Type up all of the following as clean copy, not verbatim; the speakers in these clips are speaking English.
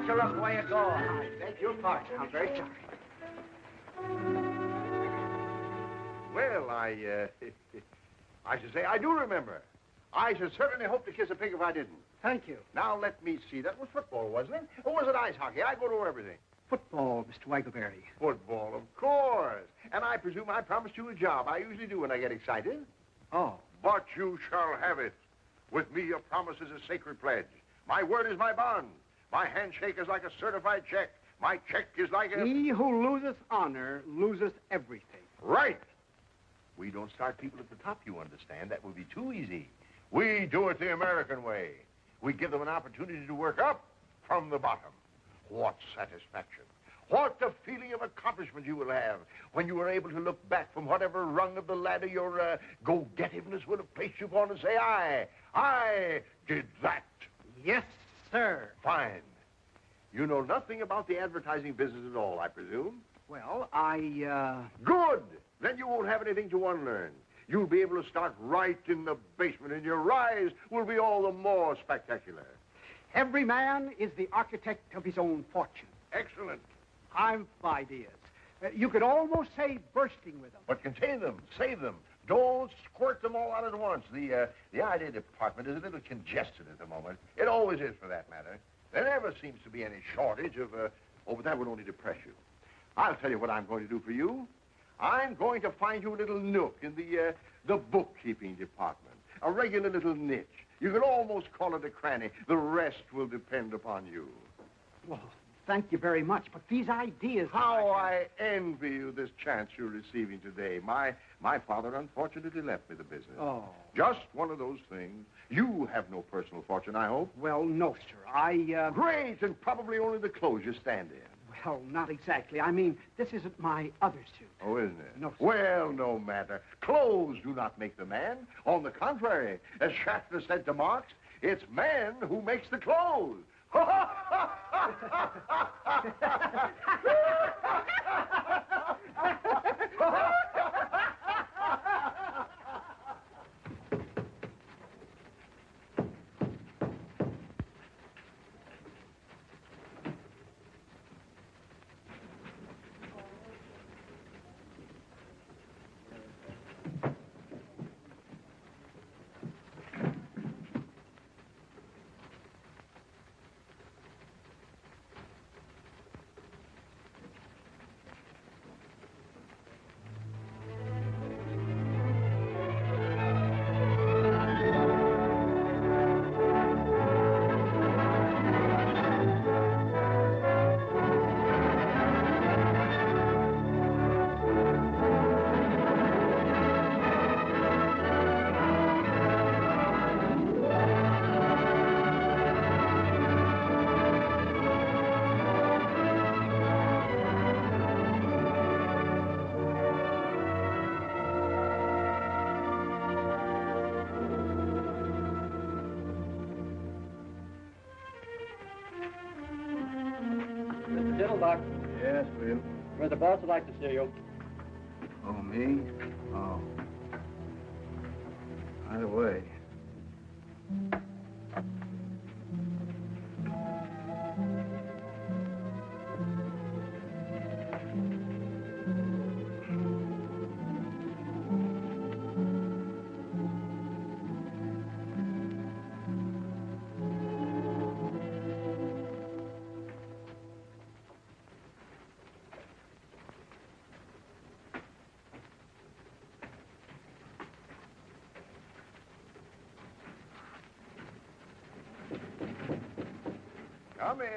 Watch her look where you go. I beg your pardon. I'm very sorry. Well, I should say I do remember. I should certainly hope to kiss a pig if I didn't. Thank you. Now, let me see. That was football, wasn't it? Or was it ice hockey? I go to everything. Football, Mr. Waggleberry. Football, of course. And I presume I promised you a job. I usually do when I get excited. Oh. But you shall have it. With me, a promise is a sacred pledge. My word is my bond. My handshake is like a certified check. My check is like a... He who loseth honor loseth everything. Right. We don't start people at the top, you understand. That would be too easy. We do it the American way. We give them an opportunity to work up from the bottom. What satisfaction. What the feeling of accomplishment you will have when you are able to look back from whatever rung of the ladder your go-getiveness would have placed you upon and say, I did that. Yes, sir. Fine. You know nothing about the advertising business at all, I presume? Well, Good! Then you won't have anything to unlearn. You'll be able to start right in the basement, and your rise will be all the more spectacular. Every man is the architect of his own fortune. Excellent. I've ideas. You could almost say bursting with them. But contain them, save them. Don't squirt them all out at once. The idea department is a little congested at the moment. It always is, for that matter. There never seems to be any shortage of, oh, but that would only depress you. I'll tell you what I'm going to do for you. I'm going to find you a little nook in the bookkeeping department. A regular little niche. You can almost call it a cranny. The rest will depend upon you. Well, thank you very much, but these ideas... How I envy you this chance you're receiving today. My father unfortunately left me the business. Oh. Just one of those things. You have no personal fortune, I hope. Well, no, sir. Great, and probably only the clothes you stand in. Well, not exactly. I mean, this isn't my other suit. Oh, isn't it? No, sir. Well, no matter. Clothes do not make the man. On the contrary, as Schaffner said to Marx, it's man who makes the clothes. Diddlebock. Yes, Will. Where the boss would like to see you. Oh, me? Oh. Either way. Come in.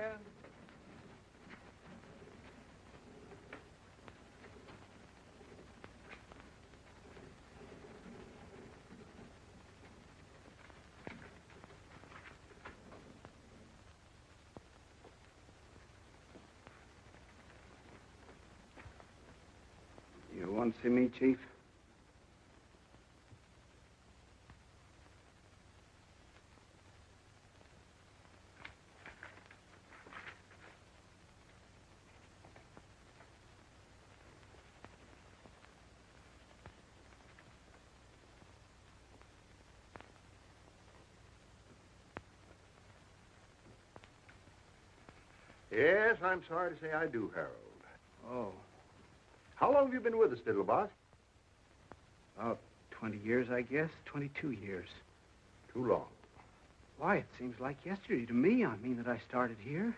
You want to see me, Chief? Yes, I'm sorry to say I do, Harold. Oh, How long have you been with us, Diddlebock? about 20 years, I guess. 22 years. Too long. Why, it seems like yesterday to me. I mean that I started here.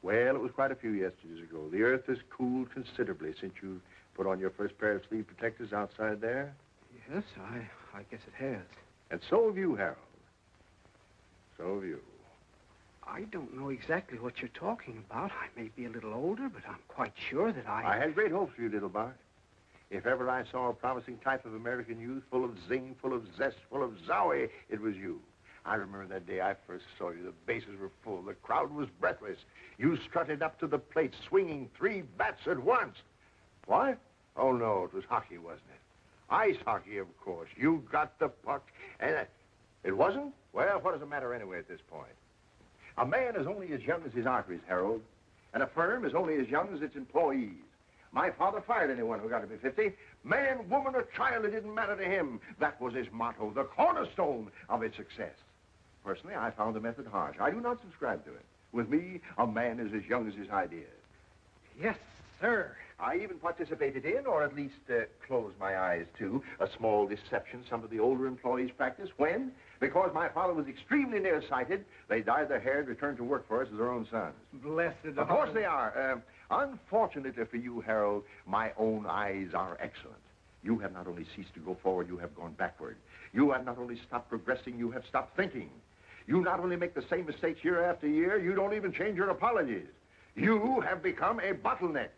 Well, it was quite a few yesterdays ago. The earth has cooled considerably since you put on your first pair of sleeve protectors outside there. Yes, I guess it has. And so have you, Harold. So have you. I don't know exactly what you're talking about. I may be a little older, but I'm quite sure that I had great hopes for you, Diddlebock. If ever I saw a promising type of American youth, full of zing, full of zest, full of zowie, it was you. I remember that day I first saw you. The bases were full. The crowd was breathless. You strutted up to the plate, swinging 3 bats at once. What? Oh, no, it was hockey, wasn't it? Ice hockey, of course. You got the puck, and it wasn't? Well, what does it matter anyway at this point? A man is only as young as his arteries, Harold, and a firm is only as young as its employees. My father fired anyone who got to be 50. Man, woman, or child, it didn't matter to him. That was his motto, the cornerstone of his success. Personally, I found the method harsh. I do not subscribe to it. With me, a man is as young as his ideas. Yes, sir. I even participated in, or at least closed my eyes to, a small deception some of the older employees practiced when, because my father was extremely nearsighted, they dyed their hair and returned to work for us as their own sons. Blessed. Of course they are. Unfortunately for you, Harold, my own eyes are excellent. You have not only ceased to go forward, you have gone backward. You have not only stopped progressing, you have stopped thinking. You not only make the same mistakes year after year, you don't even change your apologies. You have become a bottleneck.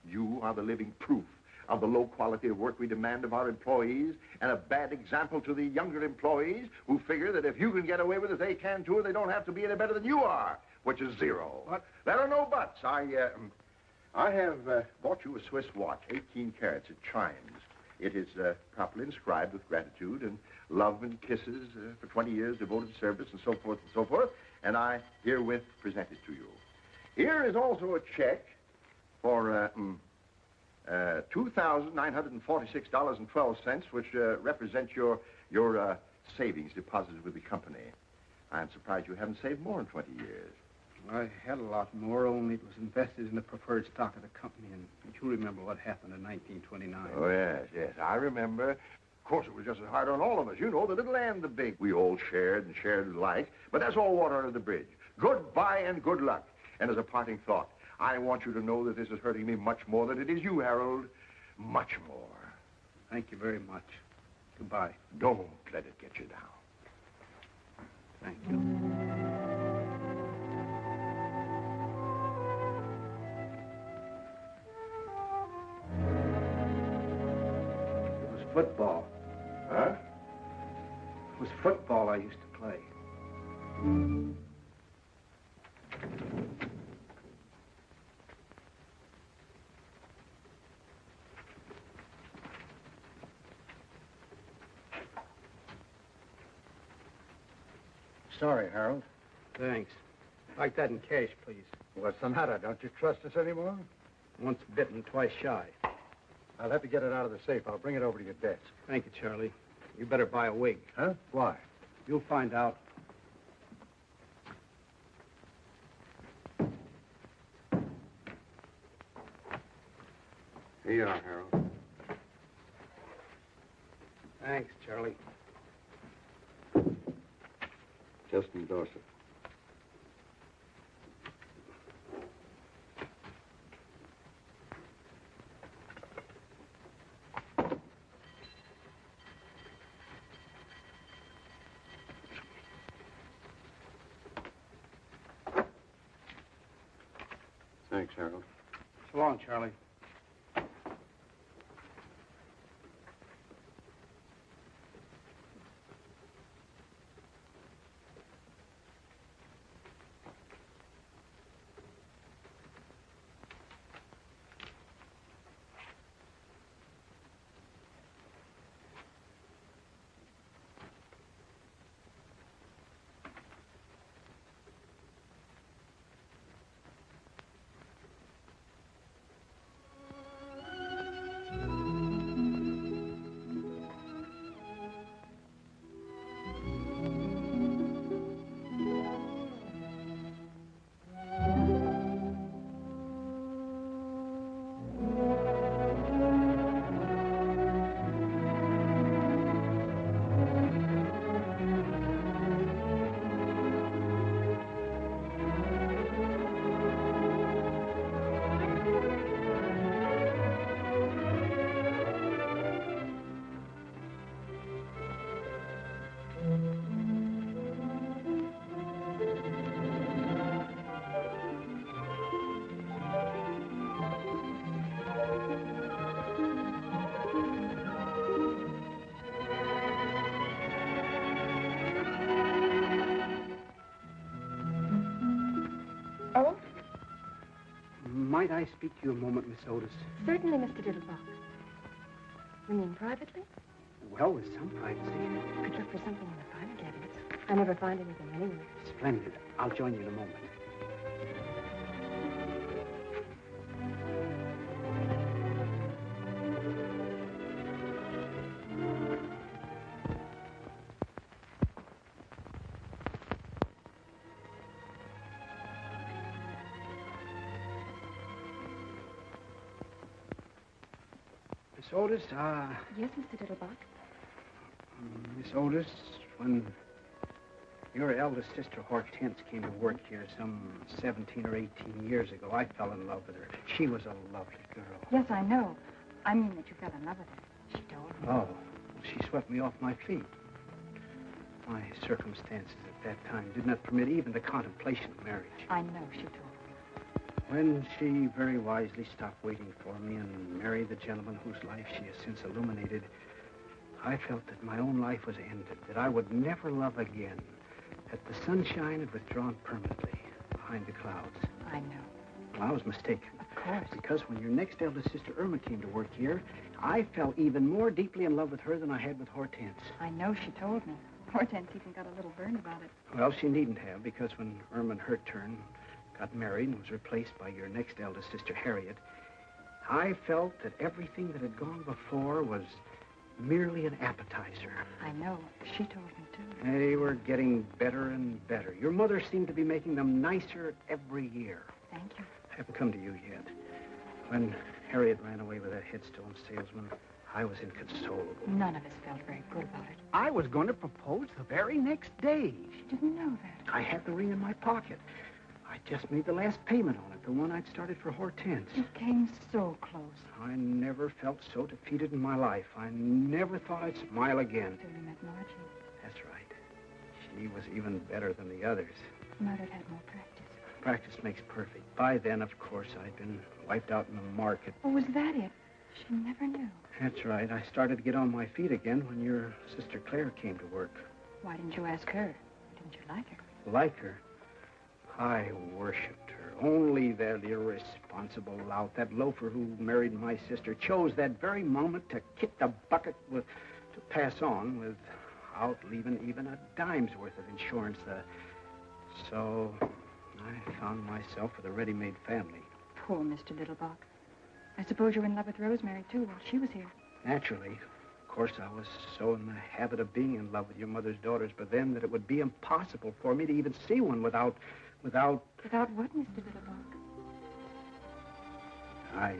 You are the living proof of the low quality of work we demand of our employees, and a bad example to the younger employees who figure that if you can get away with it, they can too, and they don't have to be any better than you are, which is zero. What? There are no buts. I have bought you a Swiss watch, 18 carats. It chimes. It is properly inscribed with gratitude and love and kisses for 20 years devoted service and so forth and so forth, and I herewith present it to you. Here is also a check for $2,946.12, which represents your savings deposited with the company. I'm surprised you haven't saved more in 20 years. I had a lot more, only it was invested in the preferred stock of the company, and you remember what happened in 1929. Oh, yes, I remember. Of course, it was just as hard on all of us. You know, the little and the big. We all shared and shared alike, but that's all water under the bridge. Goodbye and good luck. And as a parting thought, I want you to know that this is hurting me much more than it is you, Harold. Much more. Thank you very much. Goodbye. Don't let it get you down. Thank you. It was football. Huh? It was football I used to play. Sorry, Harold. Thanks. Like that in cash, please. What's the matter? Don't you trust us anymore? Once bitten, twice shy. I'll have to get it out of the safe. I'll bring it over to your desk. Thank you, Charlie. You better buy a wig. Huh? Why? You'll find out. Here you are, Harold. Thanks, Charlie. Just endorse it. Thanks, Harold. So long, Charlie. might I speak to you a moment, Miss Otis? Certainly, Mr. Diddlebock. You mean privately? Well, with some privacy. Could look for something in the file cabinets. I never find anything anywhere. Splendid. I'll join you in a moment. Miss Otis, Yes, Mr. Diddlebock. Miss Otis, when your eldest sister Hortense came to work here some 17 or 18 years ago, I fell in love with her. She was a lovely girl. Yes, I know. I mean that you fell in love with her. She told me. Oh, she swept me off my feet. My circumstances at that time did not permit even the contemplation of marriage. I know she told me. When she very wisely stopped waiting for me and married the gentleman whose life she has since illuminated, I felt that my own life was ended, that I would never love again, that the sunshine had withdrawn permanently behind the clouds. I know. Well, I was mistaken. Of course. Because when your next eldest sister, Irma, came to work here, I fell even more deeply in love with her than I had with Hortense. I know she told me. Hortense even got a little burn about it. Well, she needn't have, because when Irma, in her turn, got married and was replaced by your next eldest sister, Harriet, I felt that everything that had gone before was merely an appetizer. I know. She told me, too. They were getting better and better. Your mother seemed to be making them nicer every year. Thank you. I haven't come to you yet. When Harriet ran away with that headstone salesman, I was inconsolable. None of us felt very good about it. I was going to propose the very next day. She didn't know that. I had the ring in my pocket. I just made the last payment on it, the one I'd started for Hortense. You came so close. I never felt so defeated in my life. I never thought I'd smile again. Till you met Margie. That's right. She was even better than the others. Mother'd had more practice. Practice makes perfect. By then, of course, I'd been wiped out in the market. Oh, was that it? She never knew. That's right. I started to get on my feet again when your sister Claire came to work. Why didn't you ask her? Didn't you like her? Like her? I worshipped her. Only that irresponsible lout, that loafer who married my sister, chose that very moment to kick the bucket to pass on without leaving even a dime's worth of insurance. So I found myself with a ready-made family. Poor Mr. Diddlebock. I suppose you were in love with Rosemary, too, while she was here. Naturally. Of course, I was so in the habit of being in love with your mother's daughters, but then that it would be impossible for me to even see one without... Without what, Mr. Diddlebock? I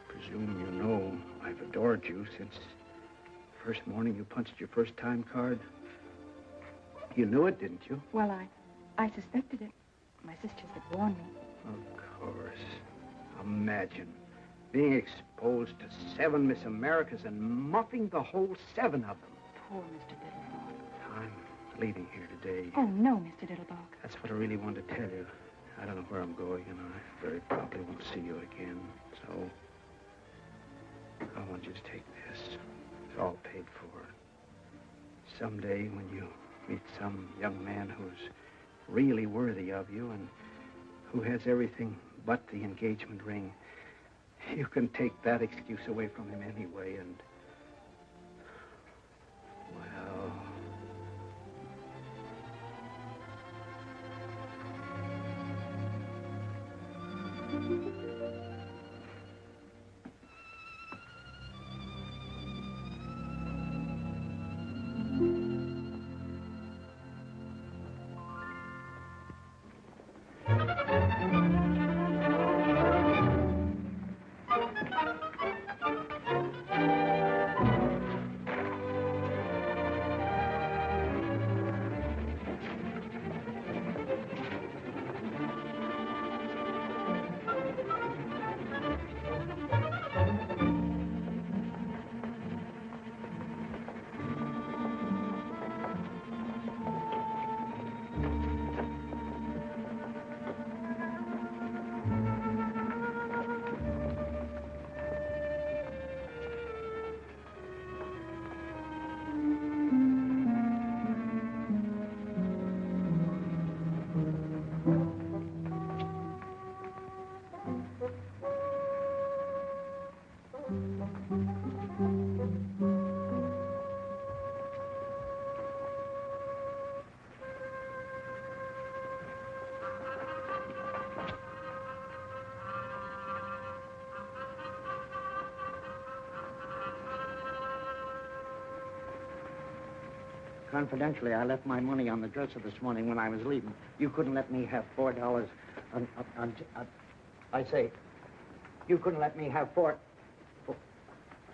presume you know I've adored you since the first morning you punched your first-time card. You knew it, didn't you? Well, I suspected it. My sisters had warned me. Of course. Imagine being exposed to 7 Miss Americas and muffing the whole 7 of them. Poor Mr. Diddlebock. I'm leaving here today. Oh, no, Mr. Diddlebock. That's what I really wanted to tell you. I don't know where I'm going, and I very probably won't see you again. So, I want you to take this. It's all paid for. Someday, when you meet some young man who's really worthy of you and who has everything but the engagement ring, you can take that excuse away from him anyway, and... well... confidentially, I left my money on the dresser this morning when I was leaving. You couldn't let me have $4 I say, you couldn't let me have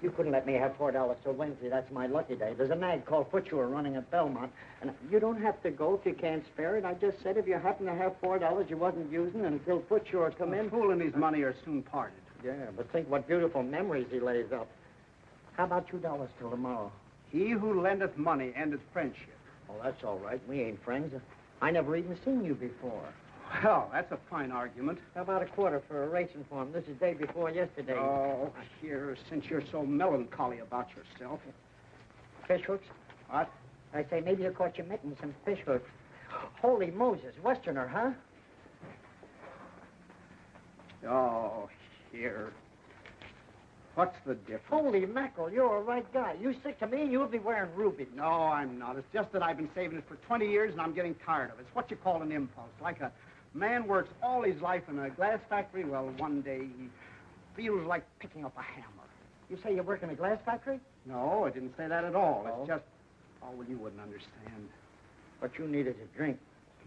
You couldn't let me have $4 till Wednesday. That's my lucky day. There's a nag called Footchewer running at Belmont, and you don't have to go if you can't spare it. I just said if you happen to have $4 you wasn't using until Footchewer come in. Fool and his money are soon parted. Yeah, but think what beautiful memories he lays up. How about $2 till tomorrow? He who lendeth money endeth friendship. Oh, that's all right. We ain't friends. I never even seen you before. Well, that's a fine argument. How about a quarter for a racing form? This is day before yesterday. Oh, here, since you're so melancholy about yourself. Fish hooks? What? I say, maybe you caught your mitten some fish hooks. Holy Moses, Westerner, huh? Oh, here. What's the difference? Holy mackerel, you're a right guy. You stick to me, you'll be wearing rubies. No, I'm not. It's just that I've been saving it for 20 years, and I'm getting tired of it. It's what you call an impulse. Like a man works all his life in a glass factory. Well, one day he feels like picking up a hammer. You say you work in a glass factory? No, I didn't say that at all. Oh. It's just... Oh, well, you wouldn't understand. What you need is a drink.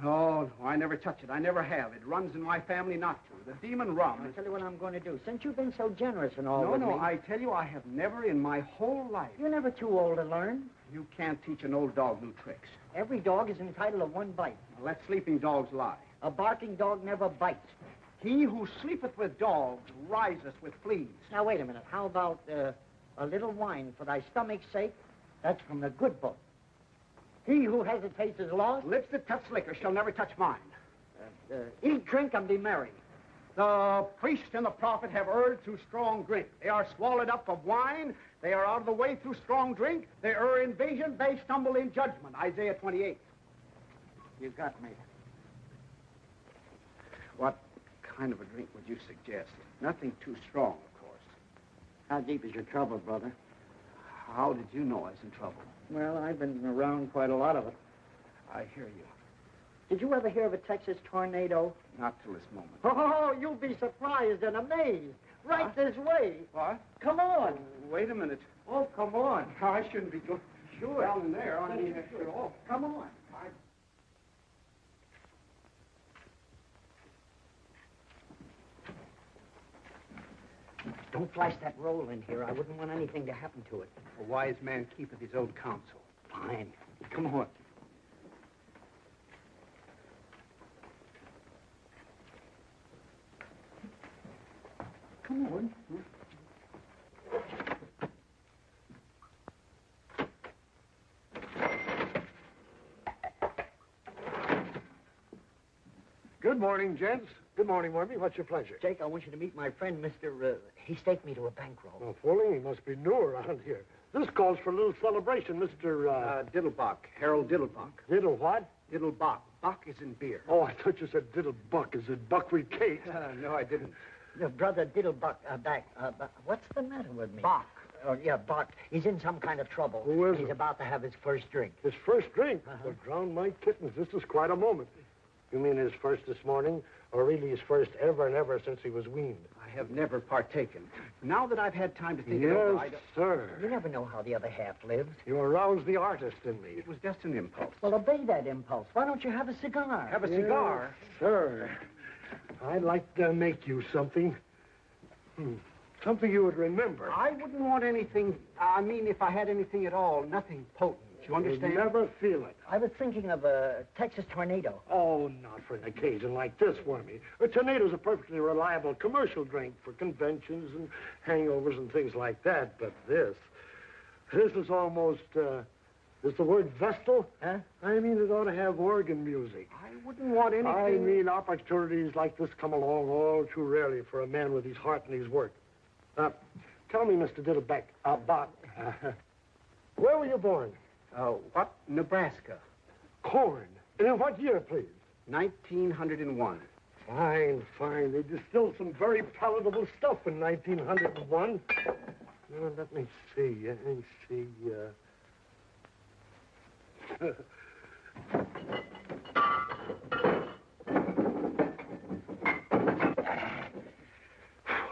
No, I never touch it. I never have. It runs in my family not to. The demon rum. I'll tell you what I'm going to do. Since you've been so generous and all with me... No, I tell you, I have never in my whole life... You're never too old to learn. You can't teach an old dog new tricks. Every dog is entitled to one bite. Now, let sleeping dogs lie. A barking dog never bites. He who sleepeth with dogs riseth with fleas. Now, wait a minute. How about a little wine for thy stomach's sake? That's from the good book. He who hesitates is lost. Lips that touch liquor shall never touch mine. Eat, drink, and be merry. The priest and the prophet have erred through strong drink. They are swallowed up of wine. They are out of the way through strong drink. They err in vision. They stumble in judgment. Isaiah 28. You got me. What kind of a drink would you suggest? Nothing too strong, of course. How deep is your trouble, brother? How did you know I was in trouble? Well, I've been around quite a lot of it. I hear you. Did you ever hear of a Texas tornado? Not till this moment. Oh, you'll be surprised and amazed. Right this way. What? Come on. Wait a minute. Oh, come on. I shouldn't be going down in there. I mean, Sure. Oh, come on. Don't flash that roll in here. I wouldn't want anything to happen to it. A wise man keepeth his own counsel. Fine. Come on. Come on. Good morning, gents. Good morning, Wormy. What's your pleasure? Jake, I want you to meet my friend, Mr. He staked me to a bankroll. Oh, fooling. He must be new around here. This calls for a little celebration, Mr. Diddlebock. Harold Diddlebock. Diddle what? Diddlebock. Bach is in beer. Oh, I thought you said Diddlebuck. Is it buckwheat cake? No, I didn't. Your brother Diddlebuck, what's the matter with me? Bach. Oh, yeah, Bach. He's in some kind of trouble. Who is He's it? about to have his first drink. His first drink? Uh-huh. Well, drown my kittens. This is quite a moment. You mean his first this morning? Or really his first ever and ever since he was weaned? I have never partaken. Now that I've had time to think it over, Yes, sir. You never know how the other half lives. You aroused the artist in me. it was just an impulse. Well, obey that impulse. Why don't you have a cigar? Have a cigar? Yes, sir. I'd like to make you something. Something you would remember. I wouldn't want anything, I mean, if I had anything at all, nothing potent. You understand? You'd never feel it. I was thinking of a Texas tornado. Oh, not for an occasion like this, Wormy. A tornado's a perfectly reliable commercial drink for conventions and hangovers and things like that. But this is almost, is the word Vestal? Huh? I mean, it ought to have organ music. I wouldn't want anything... I mean, opportunities like this come along all too rarely for a man with his heart and his work. Tell me, Mr. Diddleback, where were you born? What? Nebraska. Corn. And in what year, please? 1901. Fine, fine. They distilled some very palatable stuff in 1901. Now, let me see.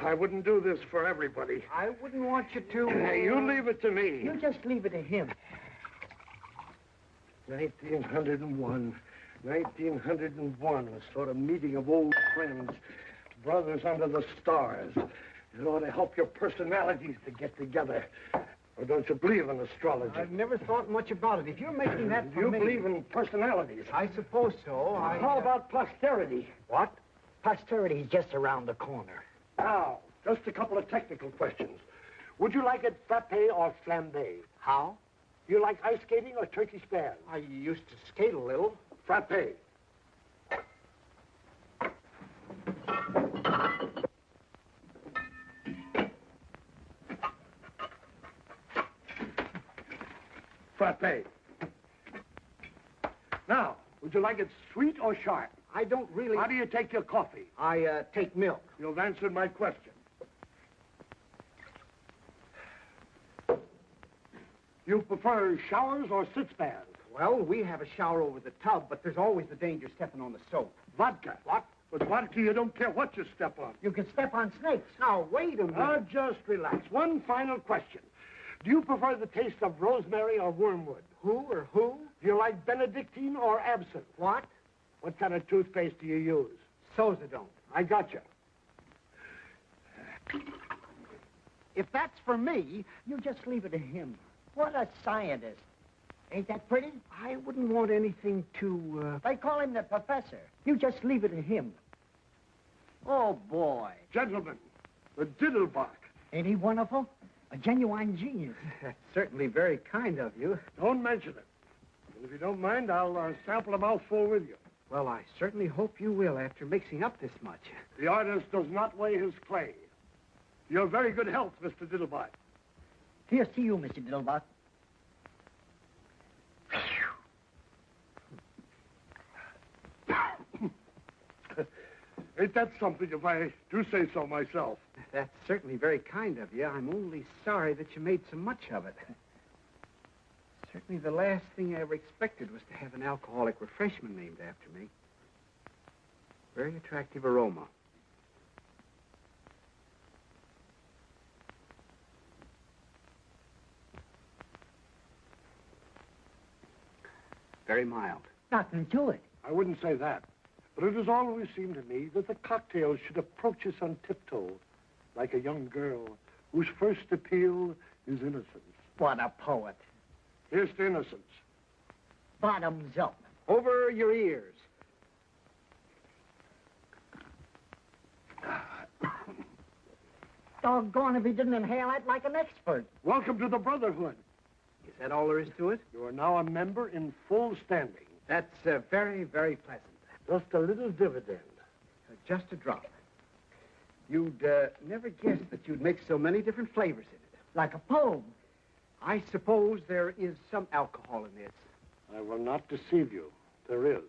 I wouldn't do this for everybody. I wouldn't want you to... You leave it to me. You just leave it to him. 1901. 1901, a sort of meeting of old friends, brothers under the stars. It ought to help your personalities to get together. Or don't you believe in astrology? I've never thought much about it. If you're making that for me... You believe in personalities? I suppose so. How about posterity? What? Posterity's just around the corner. Now, just a couple of technical questions. Would you like it frappe or flambe? How? You like ice skating or turkey spans? I used to skate a little. Frappe. Frappe. Now, would you like it sweet or sharp? I don't really... How do you take your coffee? I take milk. You've answered my question. You prefer showers or sit-spans? Well, we have a shower over the tub, but there's always the danger stepping on the soap. Vodka. What? With vodka, you don't care what you step on. You can step on snakes. Now, wait a minute. Now, just relax. One final question. Do you prefer the taste of rosemary or wormwood? Who or who? Do you like Benedictine or absinthe? What? What kind of toothpaste do you use? Sozadone. I got you. If that's for me, You just leave it to him. What a scientist. Ain't that pretty? I wouldn't want anything too, They call him the professor. You just leave it to him. Oh, boy. Gentlemen, the Diddlebock. Ain't he wonderful? A genuine genius. That's certainly very kind of you. Don't mention it. And if you don't mind, I'll sample a mouthful with you. Well, I certainly hope you will after mixing up this much. The artist does not weigh his clay. Your very good health, Mr. Diddlebock. Here's to you, Mr. Diddlebock. Ain't that something if I do say so myself? That's certainly very kind of you. I'm only sorry that you made so much of it. Certainly the last thing I ever expected was to have an alcoholic refreshment named after me. Very attractive aroma. Very mild. Nothing to it. I wouldn't say that. But it has always seemed to me that the cocktail should approach us on tiptoe, like a young girl whose first appeal is innocence. What a poet. Here's to innocence. Bottoms up. Over your ears. Doggone if he didn't inhale that like an expert. Welcome to the Brotherhood. Is that all there is to it? You are now a member in full standing. That's very, very pleasant. Just a little dividend. Just a drop. You'd never guess that you'd make so many different flavors in it. Like a poem. I suppose there is some alcohol in this. I will not deceive you. There is.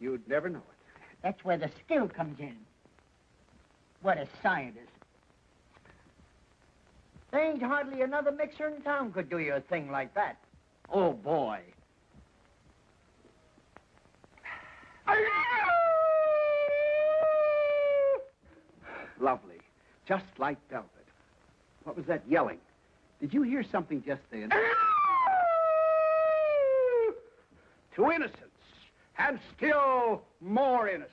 You'd never know it. That's where the skill comes in. What a scientist. There ain't hardly another mixer in town could do you a thing like that. Oh, boy. Lovely. Just like velvet. What was that yelling? Did you hear something just then? To innocence. And still more innocence.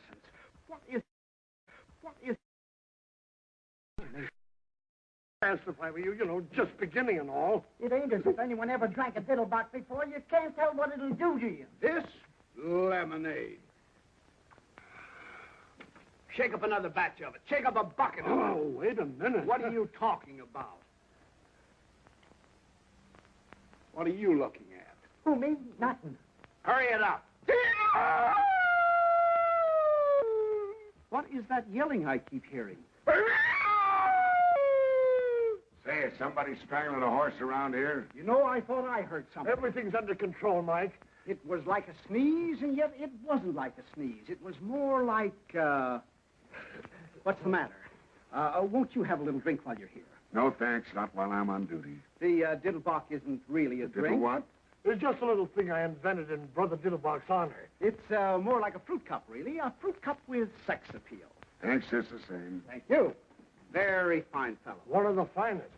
What is... If I were you, just beginning and all. It ain't as if anyone ever drank a Diddlebock before. You can't tell what it'll do to you. This lemonade. Shake up another batch of it. Shake up a bucket of it. Oh, wait a minute. What are you talking about? What are you looking at? Who, me? Nothing. Hurry it up. What is that yelling I keep hearing? Say, is somebody strangling a horse around here? You know, I thought I heard something. Everything's under control, Mike. It was like a sneeze, and yet it wasn't like a sneeze. It was more like, what's the matter? Won't you have a little drink while you're here? No, thanks. Not while I'm on duty. The Diddlebock isn't really a drink. Diddle what? It's just a little thing I invented in Brother Diddlebock's honor. It's more like a fruit cup, really. A fruit cup with sex appeal. Thanks, just the same. Thank you. Very fine fellow. One of the finest.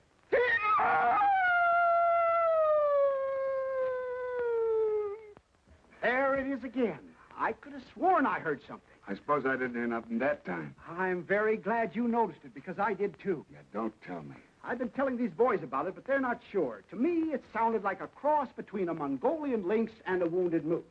There it is again. I could have sworn I heard something. I suppose I didn't hear nothing that time. I'm very glad you noticed it, because I did too. Yeah, don't tell me. I've been telling these boys about it, but they're not sure. To me, it sounded like a cross between a Mongolian lynx and a wounded moose.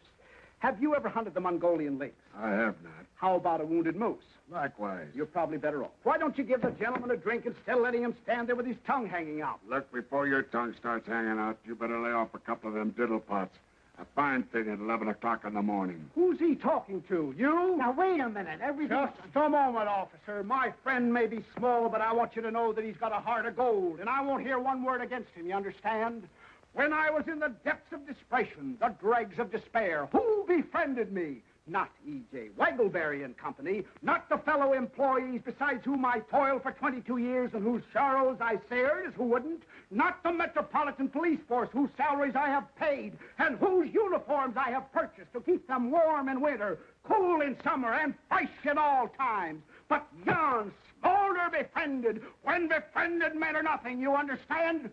Have you ever hunted the Mongolian lynx? I have not. How about a wounded moose? Likewise. You're probably better off. Why don't you give the gentleman a drink instead of letting him stand there with his tongue hanging out? Look, before your tongue starts hanging out, you better lay off a couple of them diddle pots. A fine thing at 11 o'clock in the morning. Who's he talking to? You? Now, wait a minute. Everything... Just a moment, officer. My friend may be small, but I want you to know that he's got a heart of gold, and I won't hear one word against him, you understand? When I was in the depths of desperation, the dregs of despair, who befriended me? Not E.J. Waggleberry and Company, not the fellow employees besides whom I toiled for 22 years and whose sorrows I shared as who wouldn't, not the Metropolitan Police Force whose salaries I have paid and whose uniforms I have purchased to keep them warm in winter, cool in summer, and fresh at all times, but yon smolder befriended, when befriended men are nothing, you understand?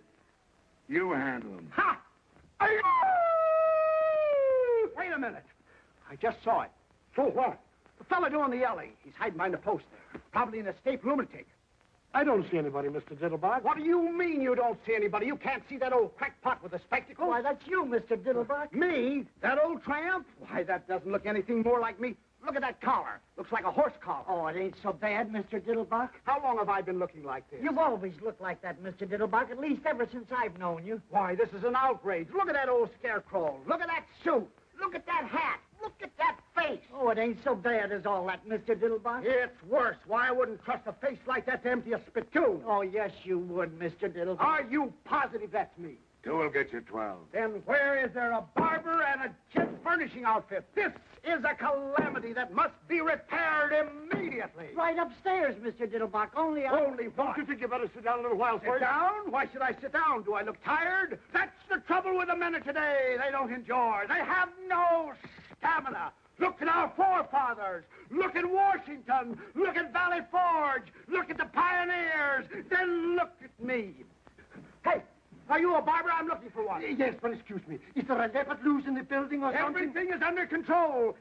You handle him. Ha! Wait a minute. I just saw it. So what? The fella down the alley. He's hiding behind a post there. Probably an escaped lunatic. I don't see anybody, Mr. Diddlebock. What do you mean you don't see anybody? You can't see that old crackpot with the spectacles? Why, that's you, Mr. Diddlebock. Me? That old tramp? Why, that doesn't look anything more like me. Look at that collar. Looks like a horse collar. Oh, it ain't so bad, Mr. Diddlebock. How long have I been looking like this? You've always looked like that, Mr. Diddlebock, at least ever since I've known you. Why, this is an outrage. Look at that old scarecrow. Look at that suit. Look at that hat. Look at that face. Oh, it ain't so bad as all that, Mr. Diddlebock. It's worse. Why, I wouldn't trust a face like that to empty a spittoon. Oh, yes, you would, Mr. Diddlebock. Are you positive that's me? 2 will get you 12. Then where is there a barber and a gent furnishing outfit? This is a calamity that must be repaired immediately. Right upstairs, Mr. Diddlebock. Only what? Don't you think you better sit down a little while Sit first? down? Why should I sit down? Do I look tired? That's the trouble with the men of today. They don't enjoy. They have no stamina. Look at our forefathers. Look at Washington. Look at Valley Forge. Look at the pioneers. Then look at me. Hey, are you a barber? I'm looking for one. Yes, but excuse me. Is there a leopard loose in the building or something? Everything is under control.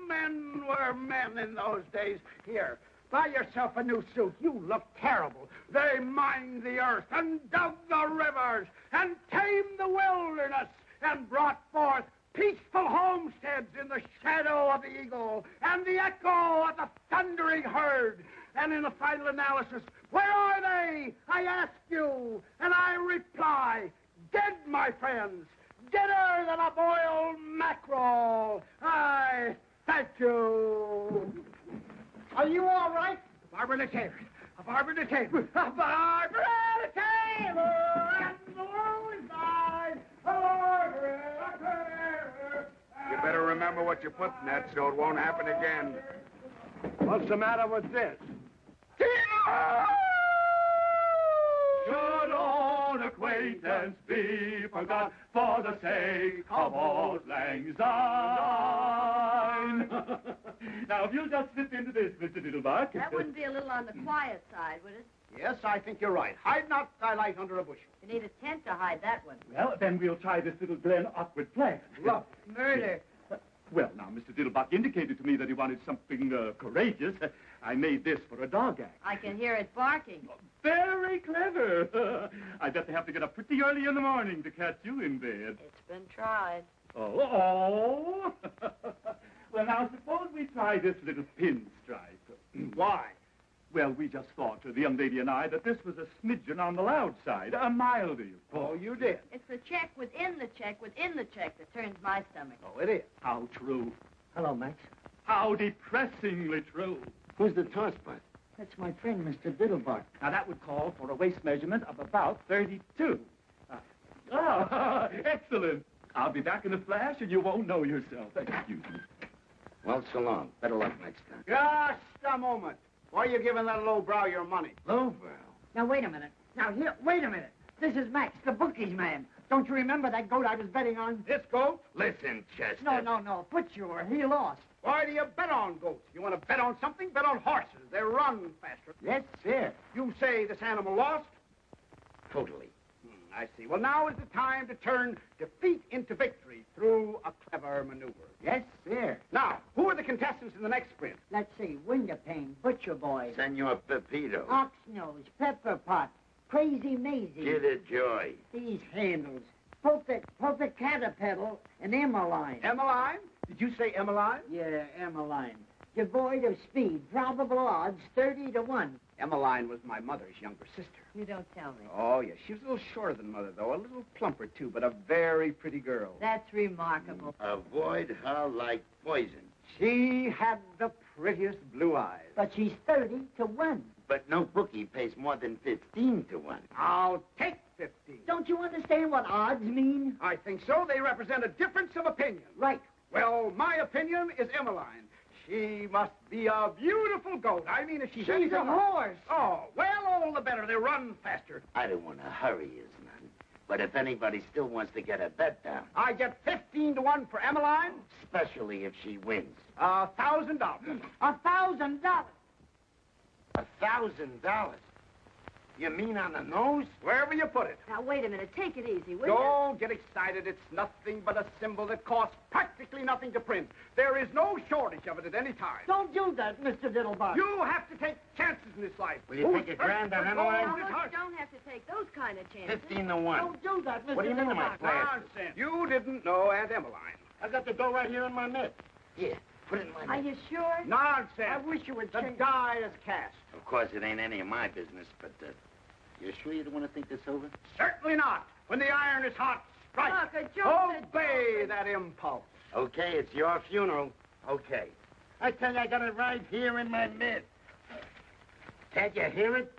Men were men in those days. Here, buy yourself a new suit. You look terrible. They mined the earth and dug the rivers and tamed the wilderness and brought forth peaceful homesteads in the shadow of the eagle and the echo of the thundering herd. And in the final analysis, where are they? I ask you, and I reply, dead, my friends, deader than a boiled mackerel. I thank you. Are you all right? A barber and a tailor. A barber and a tailor. A barber and a tailor. And the world is mine. A barber and a tailor. You better remember what you put in that so it won't happen again. What's the matter with this? Should old acquaintance be forgot for the sake of old lang syne? Now, if you'll just slip into this, Mr. Diddlebuck. That wouldn't be a little on the quiet side, would it? Yes, I think you're right. Hide not thy light under a bushel. You need a tent to hide that one. Well, then we'll try this little Glen awkward plan. Love. Murder. Well, now, Mr. Diddlebuck indicated to me that he wanted something courageous. I made this for a dog act. I can hear it barking. Very clever. I bet they have to get up pretty early in the morning to catch you in bed. It's been tried. Oh. Well, now, suppose we try this little pinstripe. Why? Well, we just thought, the young lady and I, that this was a smidgen on the loud side, a mildy, of course. Oh, you did? It's the check within the check within the check that turns my stomach. Oh, it is. How true. Hello, Max. How depressingly true. Who's the tosspot? That's my friend, Mr. Diddlebock. Now, that would call for a waist measurement of about 32. Excellent. I'll be back in a flash, and you won't know yourself. Excuse me. Well, so long. Better luck next time. Just a moment. Why are you giving that lowbrow your money? Lowbrow? Now, wait a minute. Now, here, wait a minute. This is Max, the bookies man. Don't you remember that goat I was betting on? This goat? Listen, Chester. No. Put he lost. Why do you bet on goats? You want to bet on something? Bet on horses. They run faster. Yes, sir. You say this animal lost? Totally. I see. Well, now is the time to turn defeat into victory through a clever maneuver. Yes, sir. Now, who are the contestants in the next sprint? Let's see. Windowpane, Butcher Boy, Senor Pepito. Oxnose, Pepper Pot, Crazy Maisie. Get a joy. These handles. Polka Caterpillar and Emmeline. Emmeline? Did you say Emmeline? Yeah, Emmeline. Devoid of speed. Probable odds 30 to 1. Emmeline was my mother's younger sister. You don't tell me. Oh, yes. She was a little shorter than Mother, though. A little plumper, too, but a very pretty girl. That's remarkable. Avoid her like poison. She had the prettiest blue eyes. But she's 30 to 1. But no bookie pays more than 15 to 1. I'll take 15. Don't you understand what odds mean? I think so. They represent a difference of opinion. Right. Well, my opinion is Emmeline. She must be a beautiful goat. I mean, if she's a horse. Oh, well, all the better. They run faster. I don't want to hurry you, none. But if anybody still wants to get a bet down, I get 15 to 1 for Emmeline. especially if she wins. $1,000. $1,000. $1,000? You mean on the nose? Wherever you put it. Now, wait a minute. Take it easy, will you? Don't get excited. It's nothing but a symbol that costs practically nothing to print. There is no shortage of it at any time. Don't do that, Mr. Diddlebock. You have to take chances in this life. Will you take a grand on Emmeline? No, you don't have to take those kind of chances. 15 to 1. Don't do that, Mr. What do you mean, am I Diddlebock. glad? Nonsense. You didn't know Aunt Emmeline. I got the dough right here in my mitt. Here, put it in my Are mitt. you sure? Nonsense. I wish you would The change. die is cast. Of course, it ain't any of my business, but you sure you don't want to think this over? Certainly not. When the iron is hot, strike. Look, a joke. Obey that impulse. Okay, it's your funeral. Okay. I tell you, I got it right here in my mitt. Can't you hear it?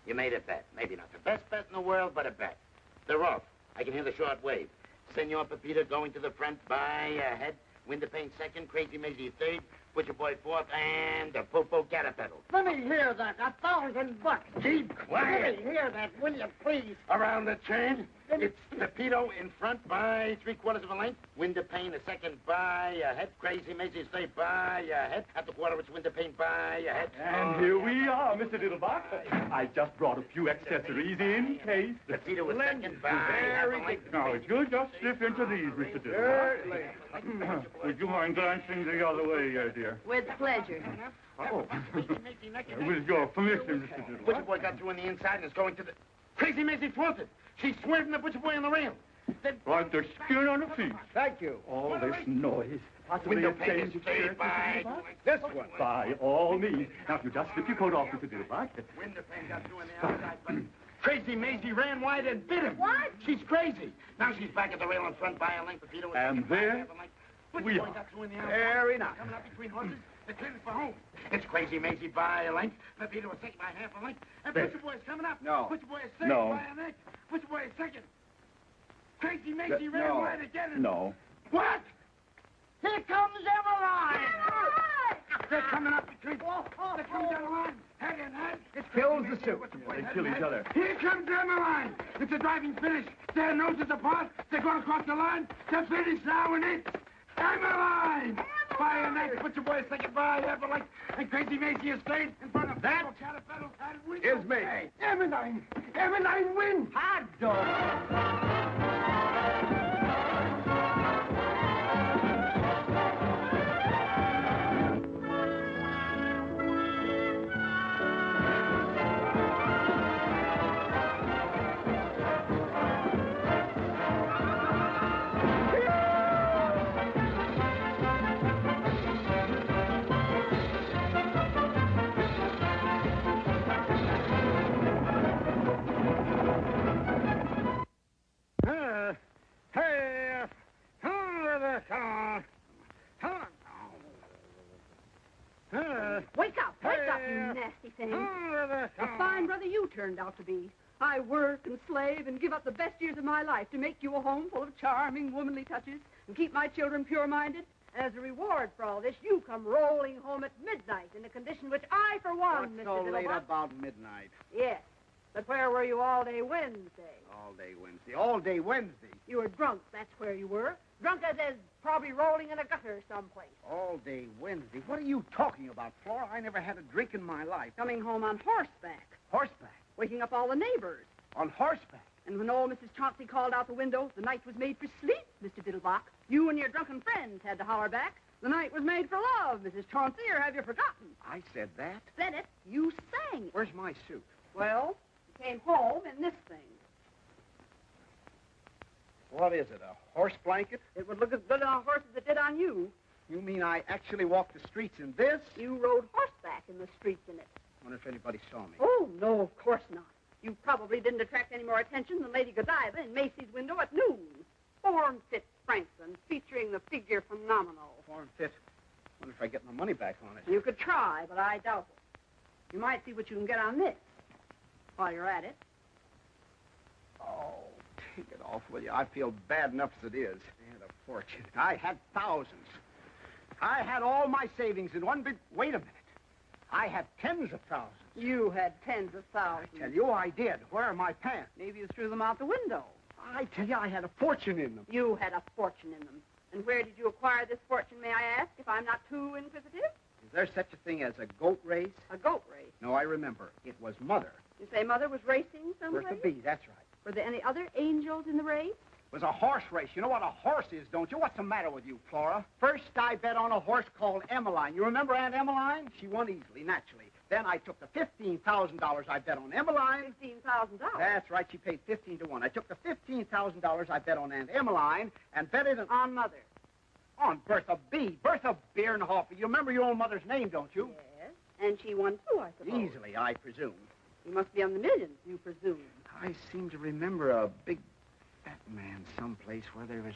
You made a bet. Maybe not the best bet in the world, but a bet. They're off. I can hear the short wave. Senor Pepito going to the front by a head. Windowpane second. Crazy Maisie third. Butcher Boy fourth. And the Popo Caterpillar. Let me hear that. $1,000. Keep quiet. Let me hear that, will you, please? Around the chain, it's Pepito in front by 3/4 of a length. Windowpane a second by a head. Crazy Maisie's third by a head. At the quarter, it's Windowpane by a head. And here we are, Mr. Diddlebock. I just brought a few accessories in case. Pepito a second by half a length. Now, if you'll just slip into these, Mr. Diddlebock. Would you mind glancing the other way, dear? With pleasure. Oh. With your permission, Mr. Diddlebock. Butcher Boy got through on the inside and is going to the... Crazy Maisie thwarted. She's swerving the Butcher Boy on the rail. Then... Right, the skin on the feet. Thank you. All this noise. Possibly a Windowpane change is of chairs, third by... Mr. Diddlebock? This one. By all means. Now, if you just slip your coat off, Mr. Diddlebock. Windowpane got through on the outside, but... Crazy Maisie ran wide and bit him. What? She's crazy. Now she's back at the rail in front by a length. Pepito is And second by there half a length. Butcher we Boy are. got through on the outside. Very nice. Coming up between horses. They're clearing for home. It's Crazy Maisie by a length. Pepito is second by half a length. And There. Butcher Boy is coming up. No. Butcher Boy is third No. by a length. Butcher Boy is second. Crazy Maisie ran no. wide again. No. What? Here comes Emmeline. They're coming up between... They're coming down the line. Head and head. It's Kills the suit. They kill each other. Here comes Emmeline. It's a driving finish. Their noses apart. They're going across the line. They're finished now, and it's Emmeline. By a neck. Butcher Boy is second by half a length. And Crazy Maisie is third in front of that. Caterpillar and Is me. Emmeline. Emmeline wins. Hot dog. Wake up, you nasty thing. A fine brother you turned out to be. I work and slave and give up the best years of my life to make you a home full of charming, womanly touches and keep my children pure-minded. As a reward for all this, you come rolling home at midnight in a condition which I, for one, What's Mr. so late Diddlebock... about midnight? Yes, but where were you all day Wednesday? All day Wednesday. All day Wednesday. You were drunk, that's where you were. Drunk as probably rolling in a gutter someplace. All day Wednesday. What are you talking about, Flora? I never had a drink in my life. Coming home on horseback. Horseback. Waking up all the neighbors. On horseback. And when old Mrs. Chauncey called out the window, the night was made for sleep, Mr. Diddlebock. You and your drunken friends had to holler back. The night was made for love, Mrs. Chauncey, or have you forgotten? I said that? Said it. You sang it. Where's my suit? Well, you came home in this thing. What is it, a horse blanket? It would look as good on a horse as it did on you. You mean I actually walked the streets in this? You rode horseback in the streets in it. Wonder if anybody saw me. Oh, no, of course not. You probably didn't attract any more attention than Lady Godiva in Macy's window at noon. Form-fit Franklin, featuring the figure phenomenal. Form-fit? Wonder if I get my money back on it. You could try, but I doubt it. You might see what you can get on this while you're at it. Oh, take it off, will you? I feel bad enough as it is. I had a fortune. I had thousands. I had all my savings in one big... Wait a minute. I had tens of thousands. You had tens of thousands. I tell you, I did. Where are my pants? Maybe you threw them out the window. I tell you, I had a fortune in them. You had a fortune in them. And where did you acquire this fortune, may I ask, if I'm not too inquisitive? Is there such a thing as a goat race? A goat race? No, I remember. It was Mother. You say Mother was racing someplace? Bertha B., that's right. Were there any other angels in the race? It was a horse race. You know what a horse is, don't you? What's the matter with you, Flora? First, I bet on a horse called Emmeline. You remember Aunt Emmeline? She won easily, naturally. Then I took the $15,000 I bet on Emmeline. $15,000? That's right. She paid 15 to 1. I took the $15,000 I bet on Aunt Emmeline and bet it on Mother. On Bertha B. Bertha Bierhofer. You remember your own mother's name, don't you? Yes. And she won, too, I suppose. Easily, I presume. You must be on the millions, you presume. I seem to remember a big fat man someplace where there was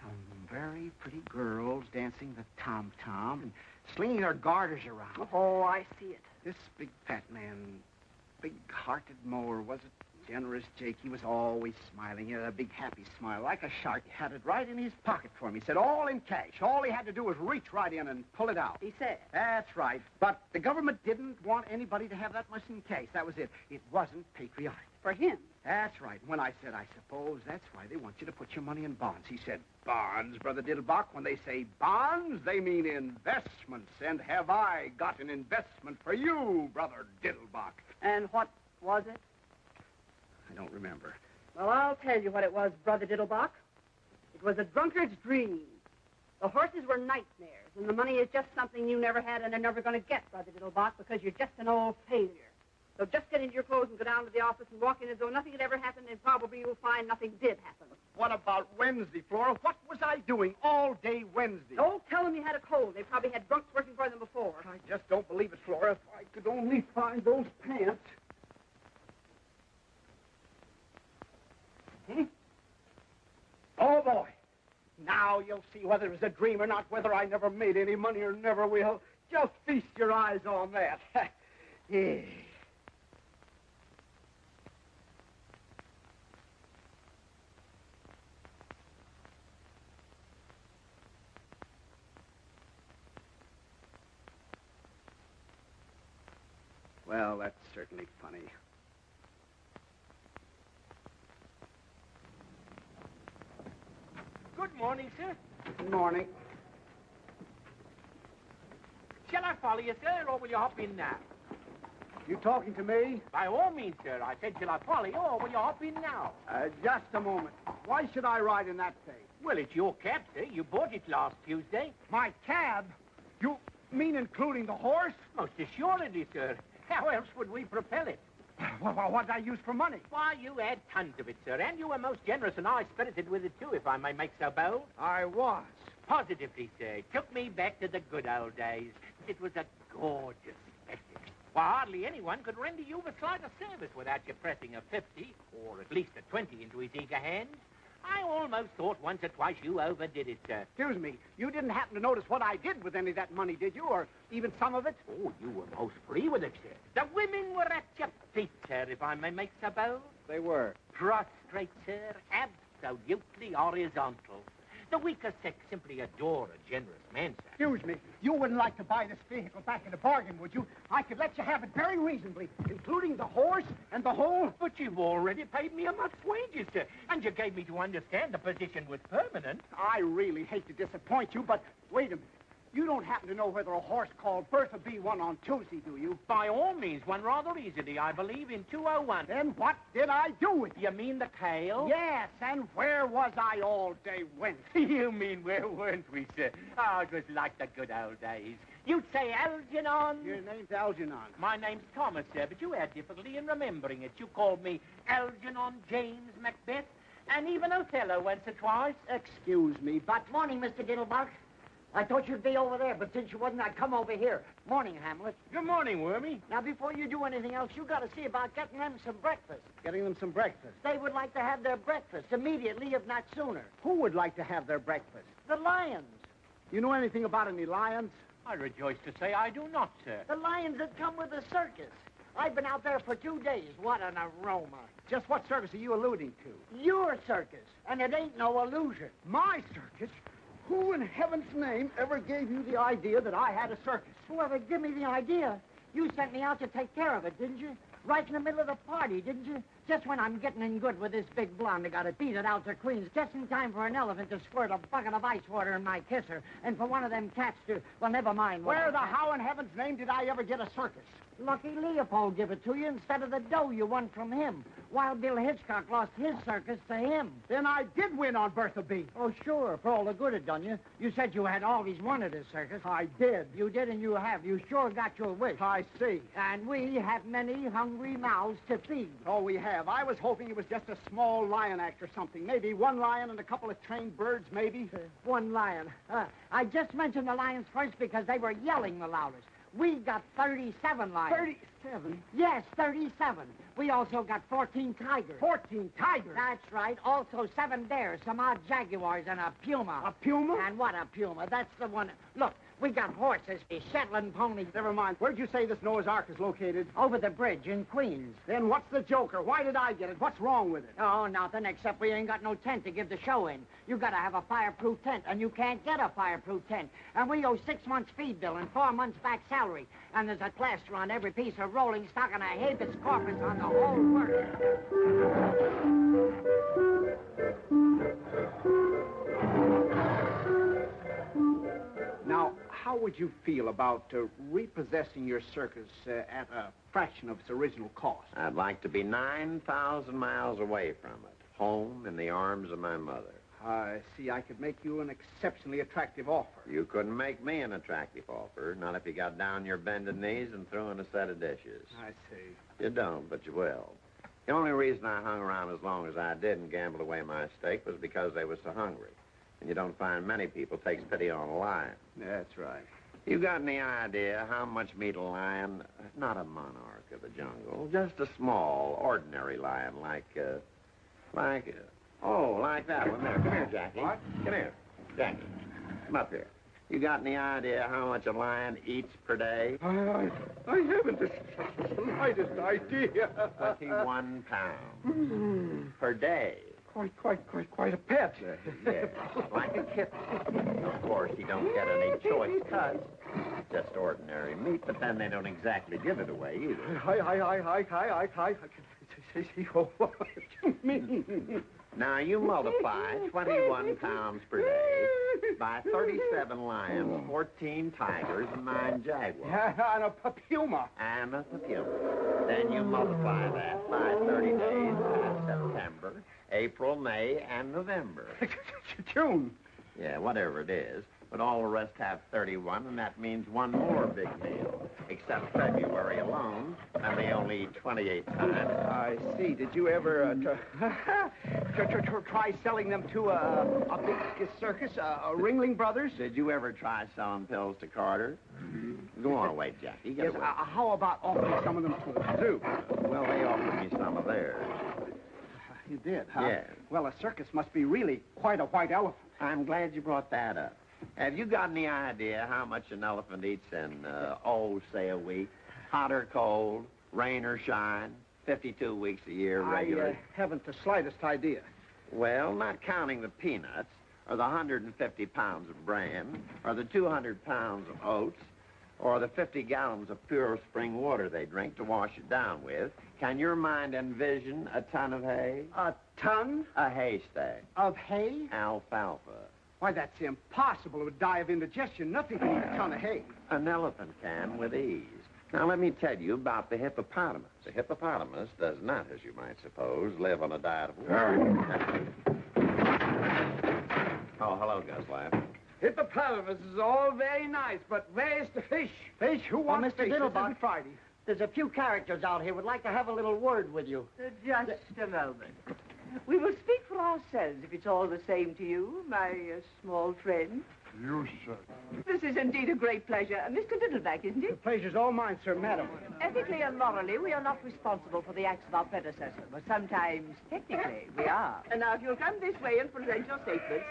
some very pretty girls dancing the tom-tom and slinging their garters around. Oh, I see it. This big fat man, big-hearted mower, was it? Generous Jake. He was always smiling. He had a big, happy smile, like a shark. He had it right in his pocket for me. He said, all in cash. All he had to do was reach right in and pull it out. He said? That's right. But the government didn't want anybody to have that much in cash. That was it. It wasn't patriotic. For him? That's right. When I said, I suppose that's why they want you to put your money in bonds. He said, bonds, Brother Diddlebock. When they say bonds, they mean investments. And have I got an investment for you, Brother Diddlebock? And what was it? I don't remember. Well, I'll tell you what it was, Brother Diddlebock. It was a drunkard's dream. The horses were nightmares, and the money is just something you never had and are never going to get, Brother Diddlebock, because you're just an old failure. So just get into your clothes and go down to the office and walk in as though nothing had ever happened, and probably you'll find nothing did happen. What about Wednesday, Flora? What was I doing all day Wednesday? Don't tell them you had a cold. They probably had drunks working for them before. I just don't believe it, Flora. If I could only find those pants. Oh, boy. Now you'll see whether it was a dream or not, whether I never made any money or never will. Just feast your eyes on that. Yeah. Well, that's certainly funny. Good morning, sir. Good morning. Shall I follow you, sir, or will you hop in now? You talking to me? By all means, sir. I said, shall I follow you, or will you hop in now? Just a moment. Why should I ride in that thing? Well, it's your cab, sir. You bought it last Tuesday. My cab? You mean including the horse? Most assuredly, sir. How else would we propel it? What did I use for money? Why, you had tons of it, sir, and you were most generous and high-spirited with it, too, if I may make so bold. I was. Positively, sir. It took me back to the good old days. It was a gorgeous spectacle. Why, hardly anyone could render you the slightest service without you pressing a 50, or at least a 20, into his eager hands. I almost thought once or twice you overdid it, sir. Excuse me, you didn't happen to notice what I did with any of that money, did you? Or even some of it? Oh, you were most free with it, sir. The women were at your feet, sir, if I may make so bold. They were. Prostrate, sir, absolutely horizontal. The weaker sex simply adore a generous man, sir. Excuse me, you wouldn't like to buy this vehicle back in a bargain, would you? I could let you have it very reasonably, including the horse and the whole... But you've already paid me a month's wages, sir, and you gave me to understand the position was permanent. I really hate to disappoint you, but wait a minute. You don't happen to know whether a horse called Bertha B won on Tuesday, do you? By all means, won rather easily, I believe, in 201. Then what did I do with it? You mean the tail? Yes, and where was I all day Wednesday? You mean where weren't we, sir? Oh, it was like the good old days. You'd say Algernon. Your name's Algernon. My name's Thomas, sir, but you had difficulty in remembering it. You called me Algernon James Macbeth, and even Othello once or twice. Excuse me, but... Morning, Mr. Diddlebock. I thought you'd be over there, but since you wasn't, I'd come over here. Morning, Hamlet. Good morning, Wormy. Now, before you do anything else, you got to see about getting them some breakfast. Getting them some breakfast. They would like to have their breakfast immediately, if not sooner. Who would like to have their breakfast? The lions. You know anything about any lions? I rejoice to say I do not, sir. The lions that come with the circus. I've been out there for 2 days. What an aroma. Just what circus are you alluding to? Your circus, and it ain't no illusion. My circus? Who in heaven's name ever gave you the idea that I had a circus? Whoever gave me the idea, you sent me out to take care of it, didn't you? Right in the middle of the party, didn't you? Just when I'm getting in good with this big blonde that got it beat it out to Queens, just in time for an elephant to squirt a bucket of ice water in my kisser, and for one of them cats to, well, never mind. Where the how in heaven's name did I ever get a circus? Lucky Leopold give it to you instead of the dough you won from him. Wild Bill Hitchcock lost his circus to him. Then I did win on Bertha B. Oh, sure, for all the good it done you. You said you had always wanted a circus. I did. You did and you have. You sure got your wish. I see. And we have many hungry mouths to feed. Oh, we have. I was hoping it was just a small lion act or something. Maybe one lion and a couple of trained birds, maybe. One lion. I just mentioned the lions first because they were yelling the loudest. We got 37 lions. 37? Yes, 37. We also got 14 tigers. 14 tigers? That's right. Also 7 bears, some odd jaguars, and a puma. A puma? And what a puma. That's the one. Look, we got horses, Shetland ponies. Never mind. Where'd you say this Noah's Ark is located? Over the bridge in Queens. Then what's the joker? Why did I get it? What's wrong with it? Oh, nothing, except we ain't got no tent to give the show in. You gotta have a fireproof tent, and you can't get a fireproof tent. And we owe 6 months feed bill and 4 months back salary. And there's a plaster on every piece of rolling stock and a habeas corpus on the whole work. Now, how would you feel about repossessing your circus at a fraction of its original cost? I'd like to be 9,000 miles away from it, home in the arms of my mother. I see. I could make you an exceptionally attractive offer. You couldn't make me an attractive offer, not if you got down your bended knees and threw in a set of dishes. I see. You don't, but you will. The only reason I hung around as long as I did and gambled away my stake was because they were so hungry. And you don't find many people takes pity on a lion. That's right. You got any idea how much meat a lion, not a monarch of the jungle, just a small, ordinary lion like that one there. Come here, Jackie. What? Come here, Jackie. Come up here. You got any idea how much a lion eats per day? I haven't the slightest idea. 21 pounds per day. Quite a pet. Yes, like a kitten. Of course, he don't get any choice cuts. Just ordinary meat, but then they don't exactly give it away either. I see what you mean. Now, you multiply 21 pounds per day by 37 lions, 14 tigers, and 9 jaguars. And a puma. And a puma. Then you multiply that by 30 days, that's September, April, May, and November. June. Yeah, whatever it is. But all the rest have 31, and that means one more big meal. Except February alone, and they only eat 28 times. I see. Did you ever try selling them to a big circus, Ringling Brothers? Did you ever try selling pills to Carter? Go on away, Jackie. Get Yes, away. how about offering some of them to the zoo? Well, they offered me some of theirs. You did, huh? Yes. Well, a circus must be really quite a white elephant. I'm glad you brought that up. Have you got any idea how much an elephant eats in, say a week? Hot or cold, rain or shine, 52 weeks a year regularly? I haven't the slightest idea. Well, not counting the peanuts, or the 150 pounds of bran, or the 200 pounds of oats, or the 50 gallons of pure spring water they drink to wash it down with, can your mind envision a ton of hay? A ton? A haystack. Of hay? Alfalfa. Why, that's impossible. It would die of indigestion. Nothing can eat a ton of hay. An elephant can with ease. Now, let me tell you about the hippopotamus. The hippopotamus does not, as you might suppose, live on a diet of water. Oh, hello, Guslav. Hippopotamus is all very nice, but where's the fish? Fish? Who wants Mr. fish? Diddlebock. This isn't Friday. There's a few characters out here would like to have a little word with you. Just a moment. We will speak for ourselves, if it's all the same to you, my small friend. You, sir. This is indeed a great pleasure. Mr. Diddleback, isn't The it? pleasure's all mine, sir, madam. Ethically and morally, we are not responsible for the acts of our predecessor, but sometimes, technically, we are. And now, if you'll come this way and present your statements,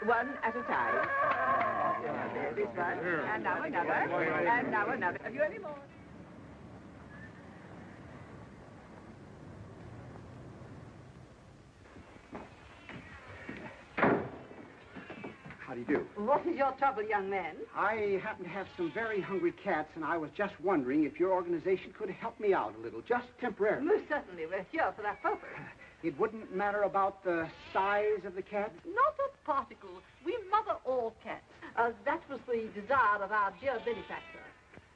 one at a time. This one, and now another, and now another. Have you any more? How do you do? What is your trouble, young man? I happen to have some very hungry cats, and I was just wondering if your organization could help me out a little, just temporarily. Most certainly. We're here for that purpose. It wouldn't matter about the size of the cat? Not a particle. We mother all cats. That was the desire of our dear benefactor.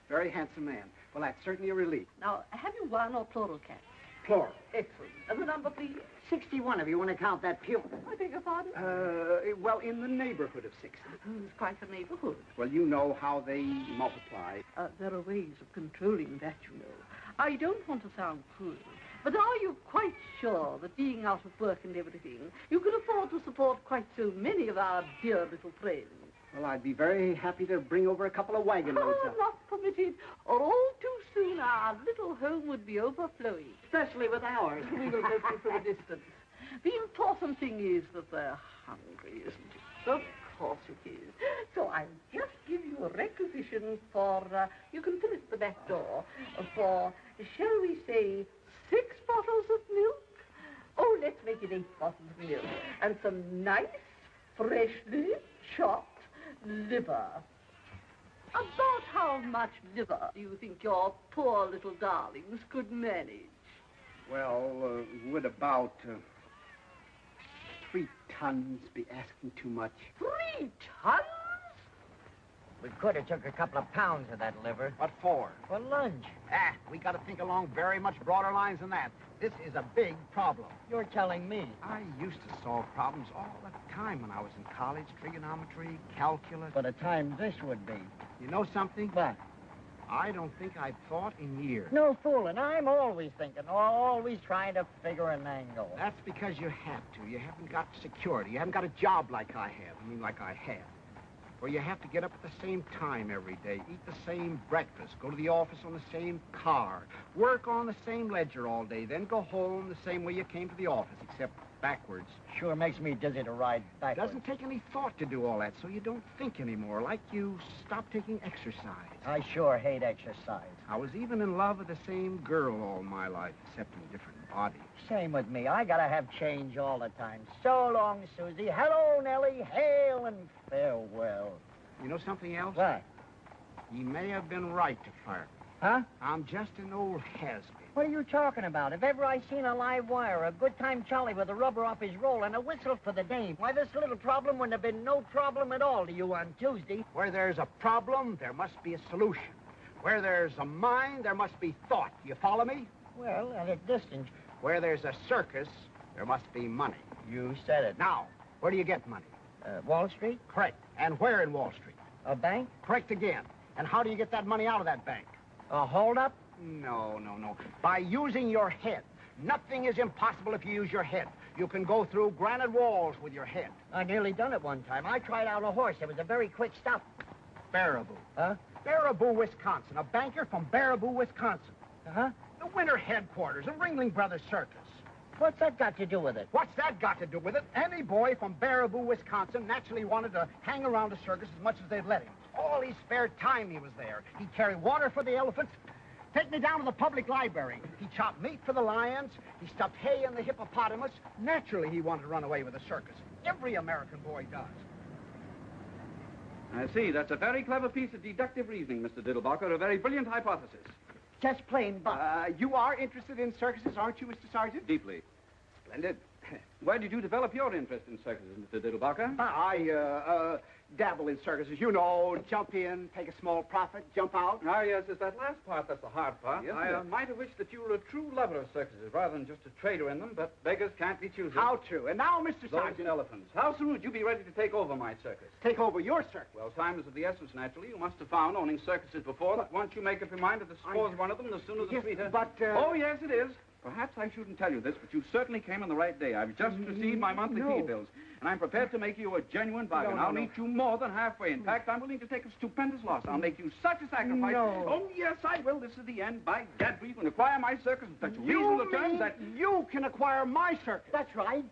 Very handsome man. Well, that's certainly a relief. Now, have you one or plural cats? Plural. Excellent. And the number, please? 61, if you want to count that pew. I beg your pardon? Well, in the neighborhood of 60. It's quite the neighborhood. Well, you know how they multiply. There are ways of controlling that, you know. I don't want to sound cruel, but are you quite sure that being out of work and everything, you can afford to support quite so many of our dear little friends? Well, I'd be very happy to bring over a couple of wagon loads of... Not permitted, or all too soon our little home would be overflowing. Especially with ours. We will go through from a distance. The important thing is that they're hungry, isn't it? Of course it is. So I'll just give you a requisition for, you can fill it at the back door, for, shall we say, 6 bottles of milk? Oh, let's make it 8 bottles of milk. And some nice, freshly chopped liver. About how much liver do you think your poor little darlings could manage? Well, would about 3 tons be asking too much? 3 tons? We could have took a couple of pounds of that liver. What for? For lunch. We got to think along very much broader lines than that. This is a big problem. You're telling me. I used to solve problems all the time when I was in college. Trigonometry, calculus. What a time this would be. You know something? What? I don't think I've thought in years. No fooling. I'm always thinking, always trying to figure an angle. That's because you have to. You haven't got security. You haven't got a job like I have. I mean, like I have. Where you have to get up at the same time every day, eat the same breakfast, go to the office on the same car, work on the same ledger all day, then go home the same way you came to the office, except backwards. Sure makes me dizzy to ride backwards. Doesn't take any thought to do all that, so you don't think anymore, like you stop taking exercise. I sure hate exercise. I was even in love with the same girl all my life, except in different bodies. Same with me. I gotta have change all the time. So long, Susie. Hello, Nellie. Hail and farewell. You know something else? What? He may have been right to fire me. Huh? I'm just an old has-been. What are you talking about? If ever I seen a live wire, a good time Charlie with a rubber off his roll and a whistle for the dame, why, this little problem wouldn't have been no problem at all to you on Tuesday. Where there's a problem, there must be a solution. Where there's a mind, there must be thought. You follow me? Well, at a distance. Where there's a circus, there must be money. You said it. Now, where do you get money? Wall Street? Correct. And where in Wall Street? A bank? Correct again. And how do you get that money out of that bank? A hold-up? No. By using your head. Nothing is impossible if you use your head. You can go through granite walls with your head. I nearly done it one time. I tried out a horse. It was a very quick stop. Baraboo. Huh? Baraboo, Wisconsin. A banker from Baraboo, Wisconsin. Uh-huh. The winter headquarters of Ringling Brothers Circus. What's that got to do with it? What's that got to do with it? Any boy from Baraboo, Wisconsin naturally wanted to hang around the circus as much as they'd let him. All his spare time he was there. He'd carry water for the elephants, take me down to the public library. He chopped meat for the lions. He stuffed hay in the hippopotamus. Naturally, he wanted to run away with the circus. Every American boy does. I see. That's a very clever piece of deductive reasoning, Mr. Diddlebock, or a very brilliant hypothesis. Just plain buck. You are interested in circuses, aren't you, Mr. Sergeant? Deeply. Splendid. Where did you develop your interest in circuses, Mr. Diddlebock? I dabble in circuses. You know, jump in, take a small profit, jump out. Ah, yes, it's that last part that's the hard part. Yes, I sir. might have wished that you were a true lover of circuses rather than just a trader in them, but beggars can't be choosers. How true. And now, Mr. Those Sergeant. elephants. How soon would you be ready to take over my circus? Take over your circus? Well, time is of the essence, naturally. You must have found, owning circuses before, that once you make up your mind to dispose of one of them, the sooner the Yes, sweeter. but, Oh, yes, it is. Perhaps I shouldn't tell you this, but you certainly came on the right day. I've just received my monthly fee bills, and I'm prepared to make you a genuine bargain. No, I'll no. meet you more than halfway. In fact, I'm willing to take a stupendous loss. I'll make you such a sacrifice. No. Oh, yes, I will. This is the end. By gad, you can acquire my circus in such reasonable terms that... You can acquire my circus. That's right.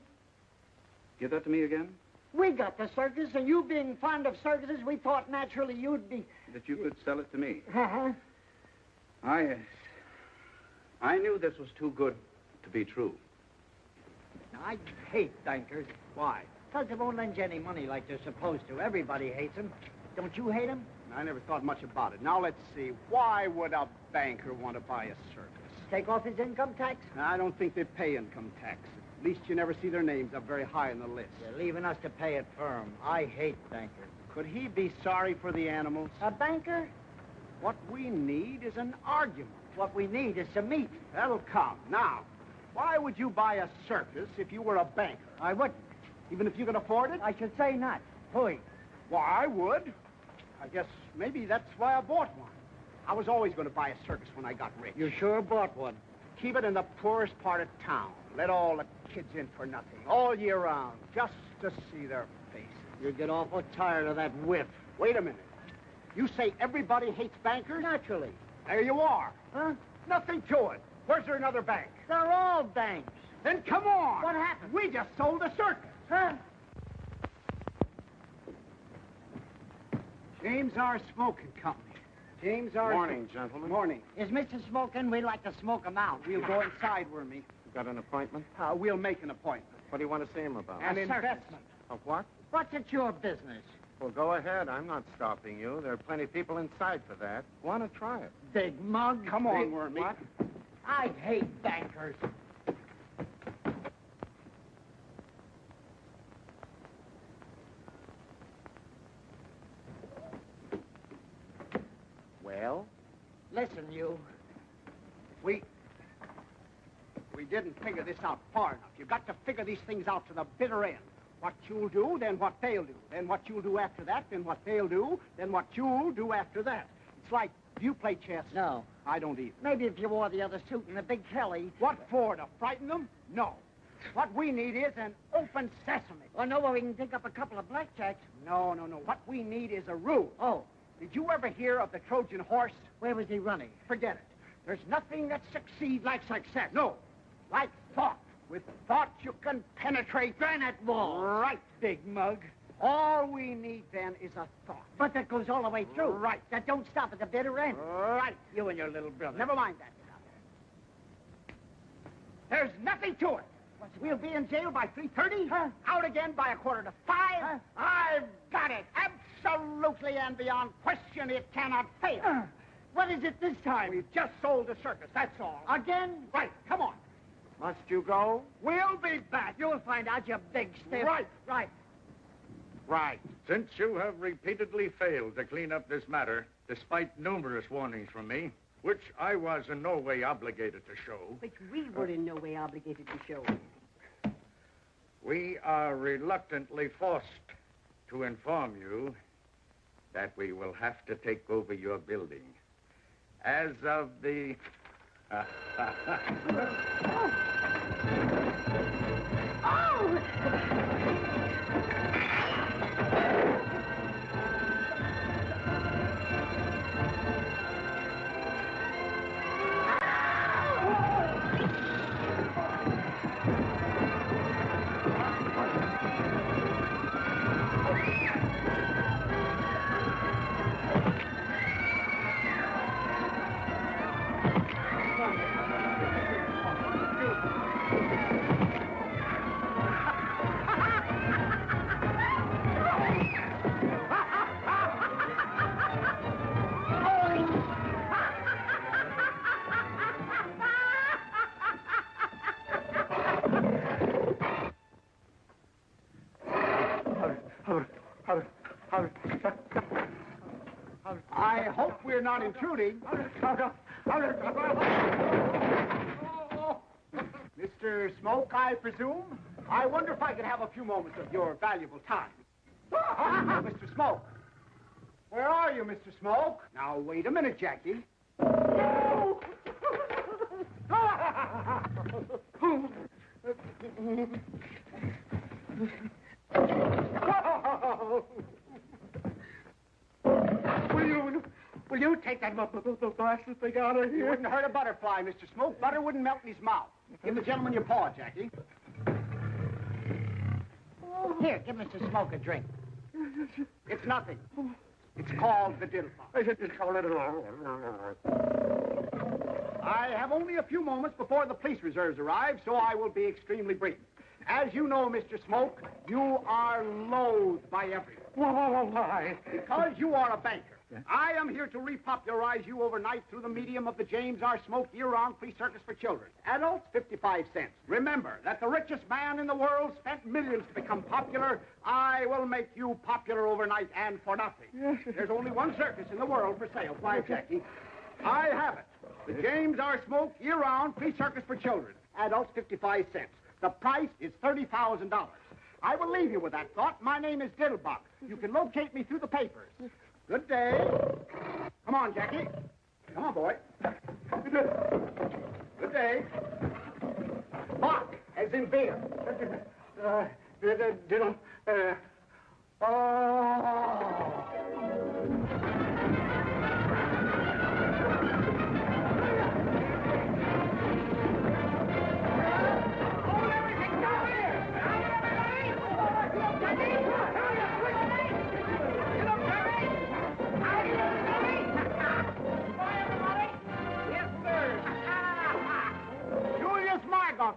Give that to me again? We got the circus, and you being fond of circuses, we thought naturally you'd be... That you could sell it to me. Uh-huh. I knew this was too good to be true. I hate bankers. Why? Because they won't lend you any money like they're supposed to. Everybody hates them. Don't you hate them? I never thought much about it. Now, let's see. Why would a banker want to buy a circus? Take off his income tax? I don't think they pay income tax. At least you never see their names up very high on the list. You're leaving us to pay it for him. I hate bankers. Could he be sorry for the animals? A banker? What we need is an argument. What we need is some meat. That'll come. Now, why would you buy a circus if you were a banker? I wouldn't. Even if you could afford it? I should say not. Hui. Why, I would. I guess maybe that's why I bought one. I was always going to buy a circus when I got rich. You sure bought one? Keep it in the poorest part of town. Let all the kids in for nothing, all year round, just to see their faces. You get awful tired of that whiff. Wait a minute. You say everybody hates bankers? Naturally. There you are. Huh? Nothing to it. Where's there another bank? They're all banks. Then come on. What happened? We just sold a circus. Huh? James R. Smoking Company. James R. Morning, gentlemen. Morning. Is Mr. Smoking? We'd like to smoke him out. We'll go inside, Wormy. You got an appointment? We'll make an appointment. What do you want to see him about? An circus. investment. Of what? What's it your business? Well, go ahead. I'm not stopping you. There are plenty of people inside for that. Want to try it? Big mug. Come on, Wormy. What? I hate bankers. Well? Listen, you. We didn't figure this out far enough. You've got to figure these things out to the bitter end. What you'll do, then what they'll do. Then what you'll do after that, then what they'll do, then what you'll do after that. It's like, do you play chess? No. I don't either. Maybe if you wore the other suit and the big Kelly. What for, to frighten them? No. What we need is an open sesame. Oh, no, well, we can pick up a couple of blackjacks. No. What we need is a rule. Oh. Did you ever hear of the Trojan horse? Where was he running? Forget it. There's nothing that succeeds like success. No. Like thought. With thought, you can penetrate granite walls. Right, Big Mug. All we need, then, is a thought. But that goes all the way through. Right. That don't stop at the bitter end. Right, you and your little brother. Never mind that stuff. There's nothing to it. We'll be in jail by 3:30. Huh? Out again by 4:45. Huh? I've got it. Absolutely and beyond question, it cannot fail. What is it this time? We've just sold the circus, that's all. Again? Right, come on. Must you go? We'll be back. You'll find out, you big stiff. Right. Right. Since you have repeatedly failed to clean up this matter, despite numerous warnings from me, which I was in no way obligated to show, Which we were in no way obligated to show. we are reluctantly forced to inform you that we will have to take over your building. As of the... on intruding. Mr. Smoke, I presume? I wonder if I could have a few moments of your valuable time. Mr. Smoke. Where are you, Mr. Smoke? Now, wait a minute, Jackie. Will you take that blasted thing out of here? You wouldn't hurt a butterfly, Mr. Smoke. Butter wouldn't melt in his mouth. Give the gentleman your paw, Jackie. Here, give Mr. Smoke a drink. It's nothing. It's called the Diddlebock. I have only a few moments before the police reserves arrive, so I will be extremely brief. As you know, Mr. Smoke, you are loathed by everyone. Why? Because you are a banker. I am here to repopularize you overnight through the medium of the James R. Smoke year-round free circus for children. Adults, 55 cents. Remember that the richest man in the world spent millions to become popular. I will make you popular overnight and for nothing. There's only one circus in the world for sale. Why, Jackie? I have it. The James R. Smoke year-round free circus for children. Adults, 55 cents. The price is $30,000. I will leave you with that thought. My name is Diddlebock. You can locate me through the papers. Good day. Come on, Jackie. Come on, boy. Good day. Bock, as in beer.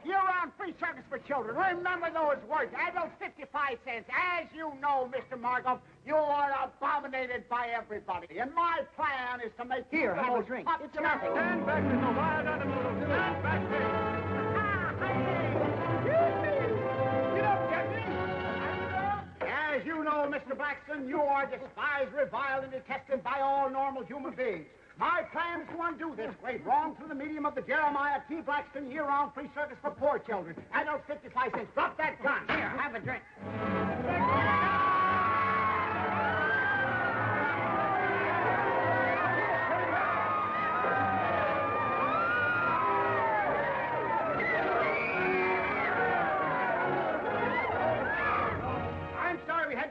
Year-round free circus for children. Remember those words. Adults, 55 cents. As you know, Mr. Margoff, you are abominated by everybody. And my plan is to make Here, you have a most drink. popular. It's nothing. Stand back, Mr. Wild Animal. Stand back, You don't get me. As you know, Mr. Blackson, you are despised, reviled, and detested by all normal human beings. My plan is to undo this great wrong through the medium of the Jeremiah T. Blackson year-round free circus for poor children. Adults, 55 cents. Drop that gun. Here, have a drink.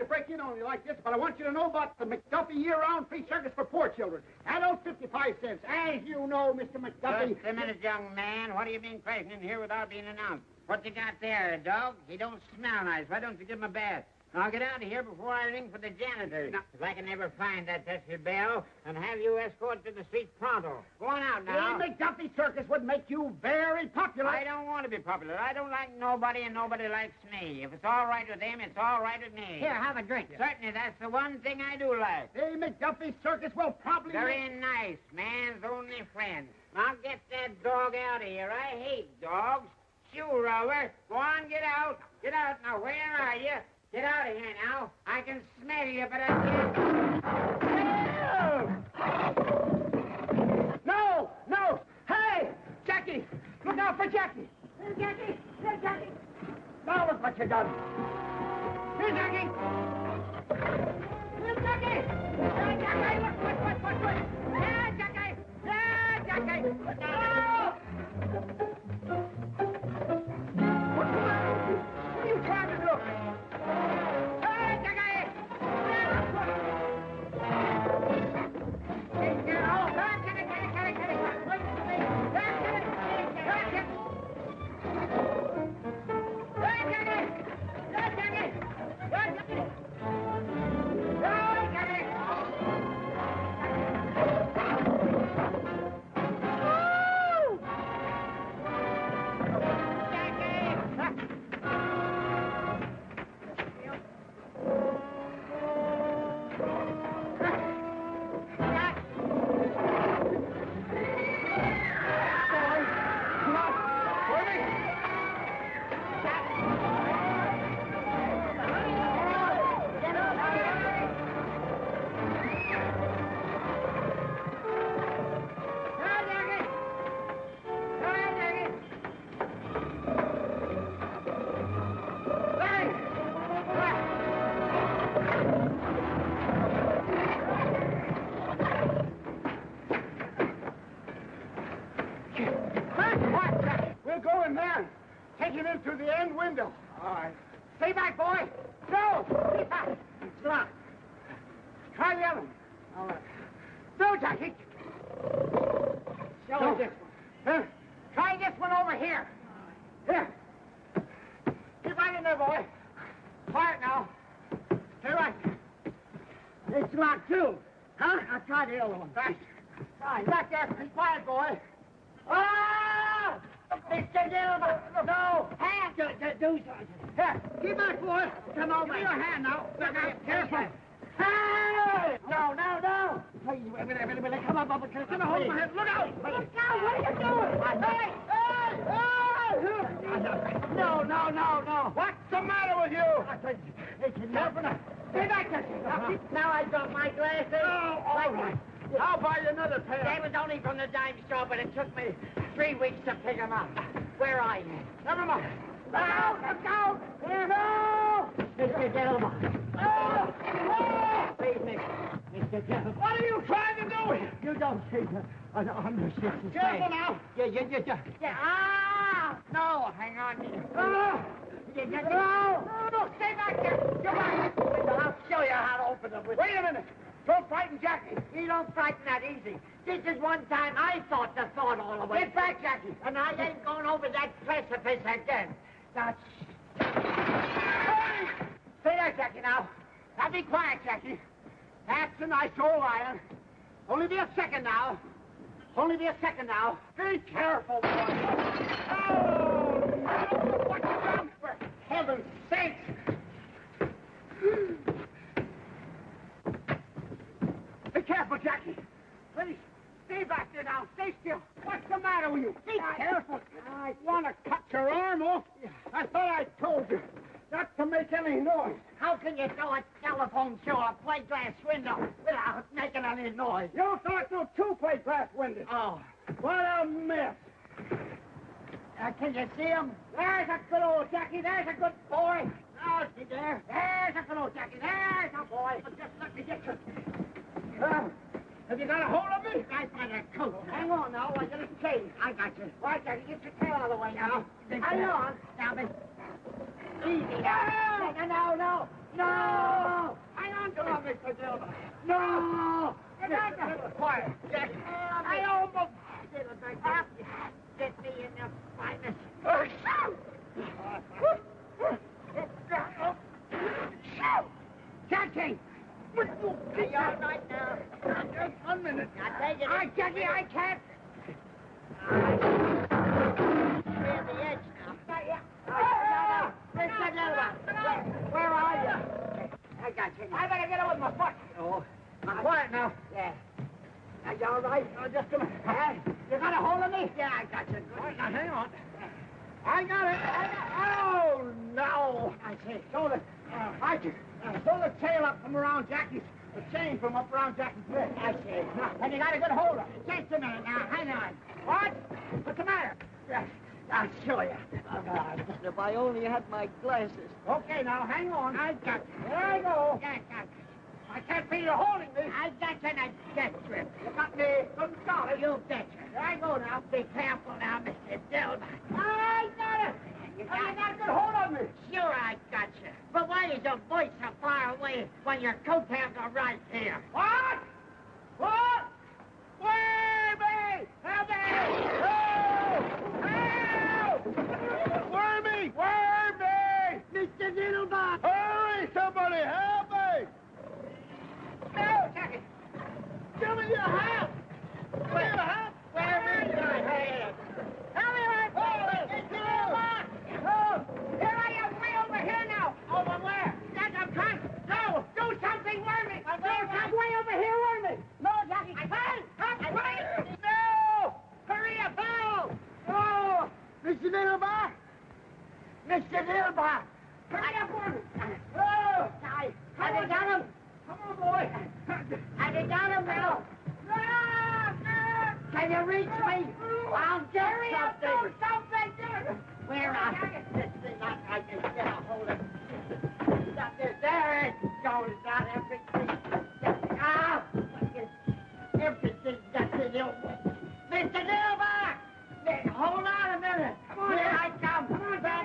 Break in on you like this, but I want you to know about the McDuffie year-round free circus for poor children. Adults, 55 cents. As you know, Mr. McDuffie... Just a minute, young man. What have you been crashing in here without being announced? What you got there, a dog? He don't smell nice. Why don't you give him a bath? Now, get out of here before I ring for the janitor. If I can never find that Tessie Bell, and have you escorted to the street pronto. Go on out now. The McDuffie circus would make you very popular. I don't want to be popular. I don't like nobody, and nobody likes me. If it's all right with them, it's all right with me. Here, have a drink. Certainly, that's the one thing I do like. The McDuffie circus will probably... Very nice. Man's only friend. Now, get that dog out of here. I hate dogs. Shoe rover. Go on, get out. Get out. Now, where are you? Get out of here now. I can smell you, but I can't... No! No! Hey! Jackie! Look out for Jackie! Here, Jackie! Here, Jackie! Now look what you done! Here, Jackie! Here, Jackie! Here, Jackie! What? Here, Jackie! Here, Jackie! No! What's the matter with you? What are you trying to do? Take him in through the end window. All right. Stay back, boy. No! It's locked. Try the other one. All right. No, Jackie. Show this one. Try this one over here. Here. Keep right in there, boy. Quiet now. Stay right. It's locked, too. Huh? I'll try the other one. Right. Fine. Back there. Be quiet, boy. Ah! Mr. Diddlebock! No! Hand! Do something. Here, keep back, boy. Come over. Give me your hand now. Careful. Hey! No. Please, wait. Come on, Bubba. Come on, hold my hand. Look out! Look out! What are you doing? Hey! No. What's the matter with you? It's enough. Stay back there. Now I got my glasses. Oh, all right. I'll buy you another pair. They was only from the dime store, but it took me 3 weeks to pick them up. Where are you? Never mind. Look out! Here, no! Mr. Diddlebock. Please, Mr. Diddlebock. What are you trying to do here? You don't see an unrestricted Careful now. Yeah. Ah! No, hang on. No! Stay back there. Come on. I'll show you how to open them. Wait a minute. Don't frighten Jackie. He don't frighten that easy. This is one time I thought the thought all the way. Get back, Jackie. And I ain't going over that precipice again. Now, hey! Stay there, Jackie, now. Now be quiet, Jackie. That's a nice old iron. Only be a second now. Be careful, boy. Oh, no. What's wrong? For heaven's sake. Be careful, Jackie. Please, stay back there now. Stay still. What's the matter with you? Be careful. I want to cut your arm off. I thought I told you not to make any noise. How can you throw a telephone through a plate glass window without making any noise? You thought through 2 plate glass windows. Oh. What a mess. Can you see him? There's a good old Jackie. There's a good boy. Now, see there. There's a good old Jackie. There's a boy. Just let me get you. Have you got a hold of me? Right by the coat. Hang on now, I get a change. I got you. Right, Jackie, get your tail out of the way now. Hang on. Now, miss. Easy now. No. Hang on to him, Mr. Diddlebock. No. Quiet. Jackie. I almost did it like that. Get me in the finest. Jackie! Are you all right now? Just 1 minute. Now take it. Jackie, I can't. Clear the edge now. Mr. Diddlebock, where are you? I got you. I better get over with my foot. Oh. Now, quiet now. Yeah. Are you all right? Oh, just a minute. You got a hold of me? Yeah, I got you. Good. Now, hang on. I got it. Oh, no. I see. Throw the tail up from around Jackie's, the chain from up around Jackie's neck. I see. Now, and you got a good hold of it. Just a minute now. Hang on. What? What's the matter? I'll show you. If I only had my glasses. Okay, now, hang on. I got you. There I go. Yeah, got you. I can't feel you holding me. I got you in a death grip. You got me good solid. You betcha. There I go now. Be careful now, Mr. Diddlebock. I got it. You got a good hold on me. Sure, I got you. But why is your voice so far away when your coattails are right here? What? Where me? Help me! Help! Where me? Mr. Diddlebock! Hurry, somebody, help me! No, Jackie! Give me your hand! Where me? Help me, right? Mr. Diddlebock! Here I am, way over here now. Over where? Yes, I'm trying. No, do something, Wormy. Do something way over here, Wormy. No, Jackie. Hey! No! Hurry up, Bill! Oh! Mr. Diddlebock! Hurry up, Wormy! Oh! Have you got him? Come on, boy! Have you got him, Bill? Can you reach me? I'll get Hurry up, do something! Where are you? This thing, I can get a hold of it. There it goes, not everything. Everything got to do. Mr. Diddlebock! Hold on a minute. Come on, here I come. Come on, Bill.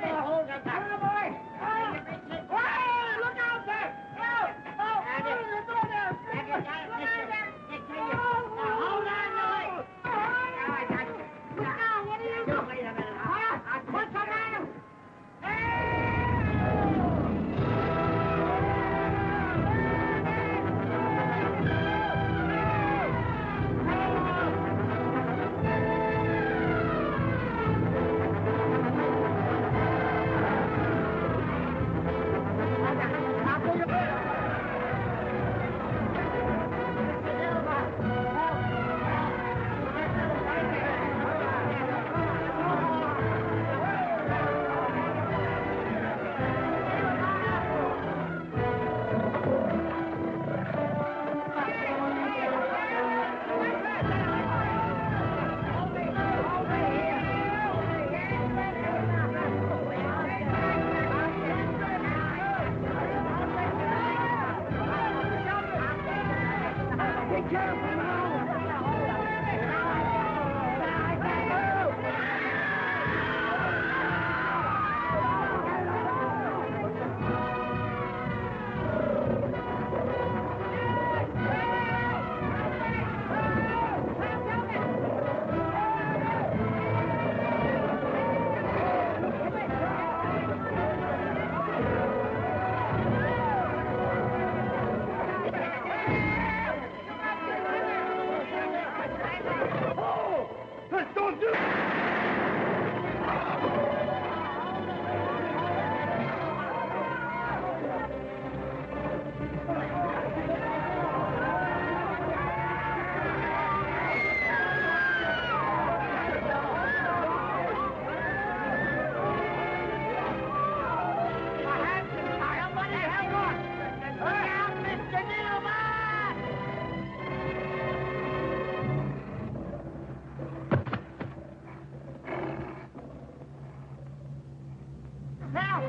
Help!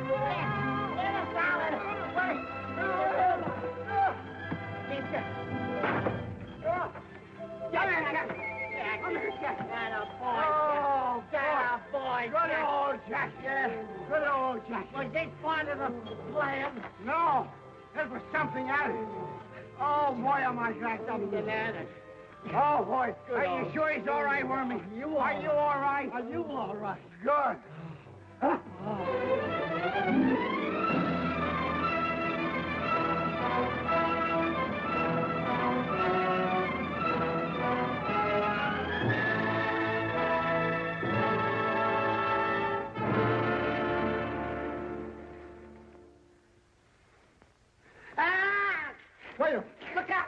Get us out of Oh, that boy. Good old Jack. Yeah, good old Jack. Was this part of the plan? No, there was something else. Oh, boy, am I cracked up. Oh, boy, it's good. Are you sure he's all right, Wormy? Are you all right? Are you all right? Good. Huh? Wait a minute. Look out.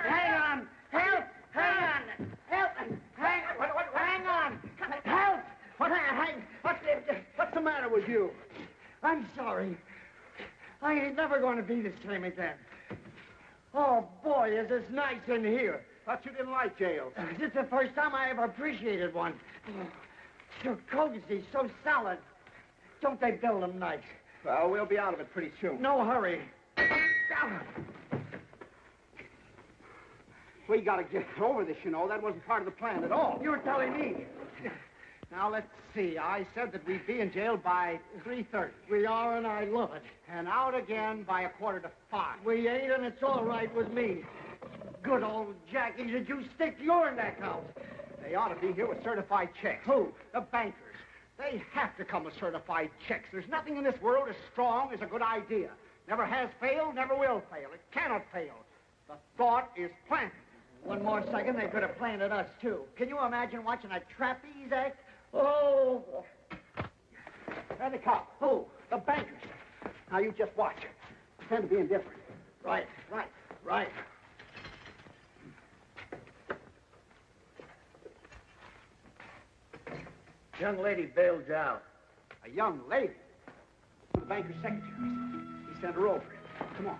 Hang on. Help. Hang on. Help. Hang on. Help. What's the matter with you? I'm sorry. I ain't never going to be the same again. Oh, boy, is this nice in here. Thought you didn't like jail. This is the first time I ever appreciated one. So cozy, so solid. Don't they build them nice? Well, we'll be out of it pretty soon. No hurry. We gotta get over this, you know. That wasn't part of the plan at all. You're telling me. Now, let's see. I said that we'd be in jail by 3:30. We are, and I love it. And out again by 4:45. We ain't, and it's all right with me. Good old Jackie, did you stick your neck out? They ought to be here with certified checks. Who? The bankers. They have to come with certified checks. There's nothing in this world as strong as a good idea. Never has failed, never will fail. It cannot fail. The thought is planted. One more second, they could have planted us, too. Can you imagine watching a trapeze act? Oh. There they come. Who? The bankers. Now, you just watch. Pretend to be indifferent. Right. Young lady bailed out. A young lady? The banker's secretary. He sent her over. Come on.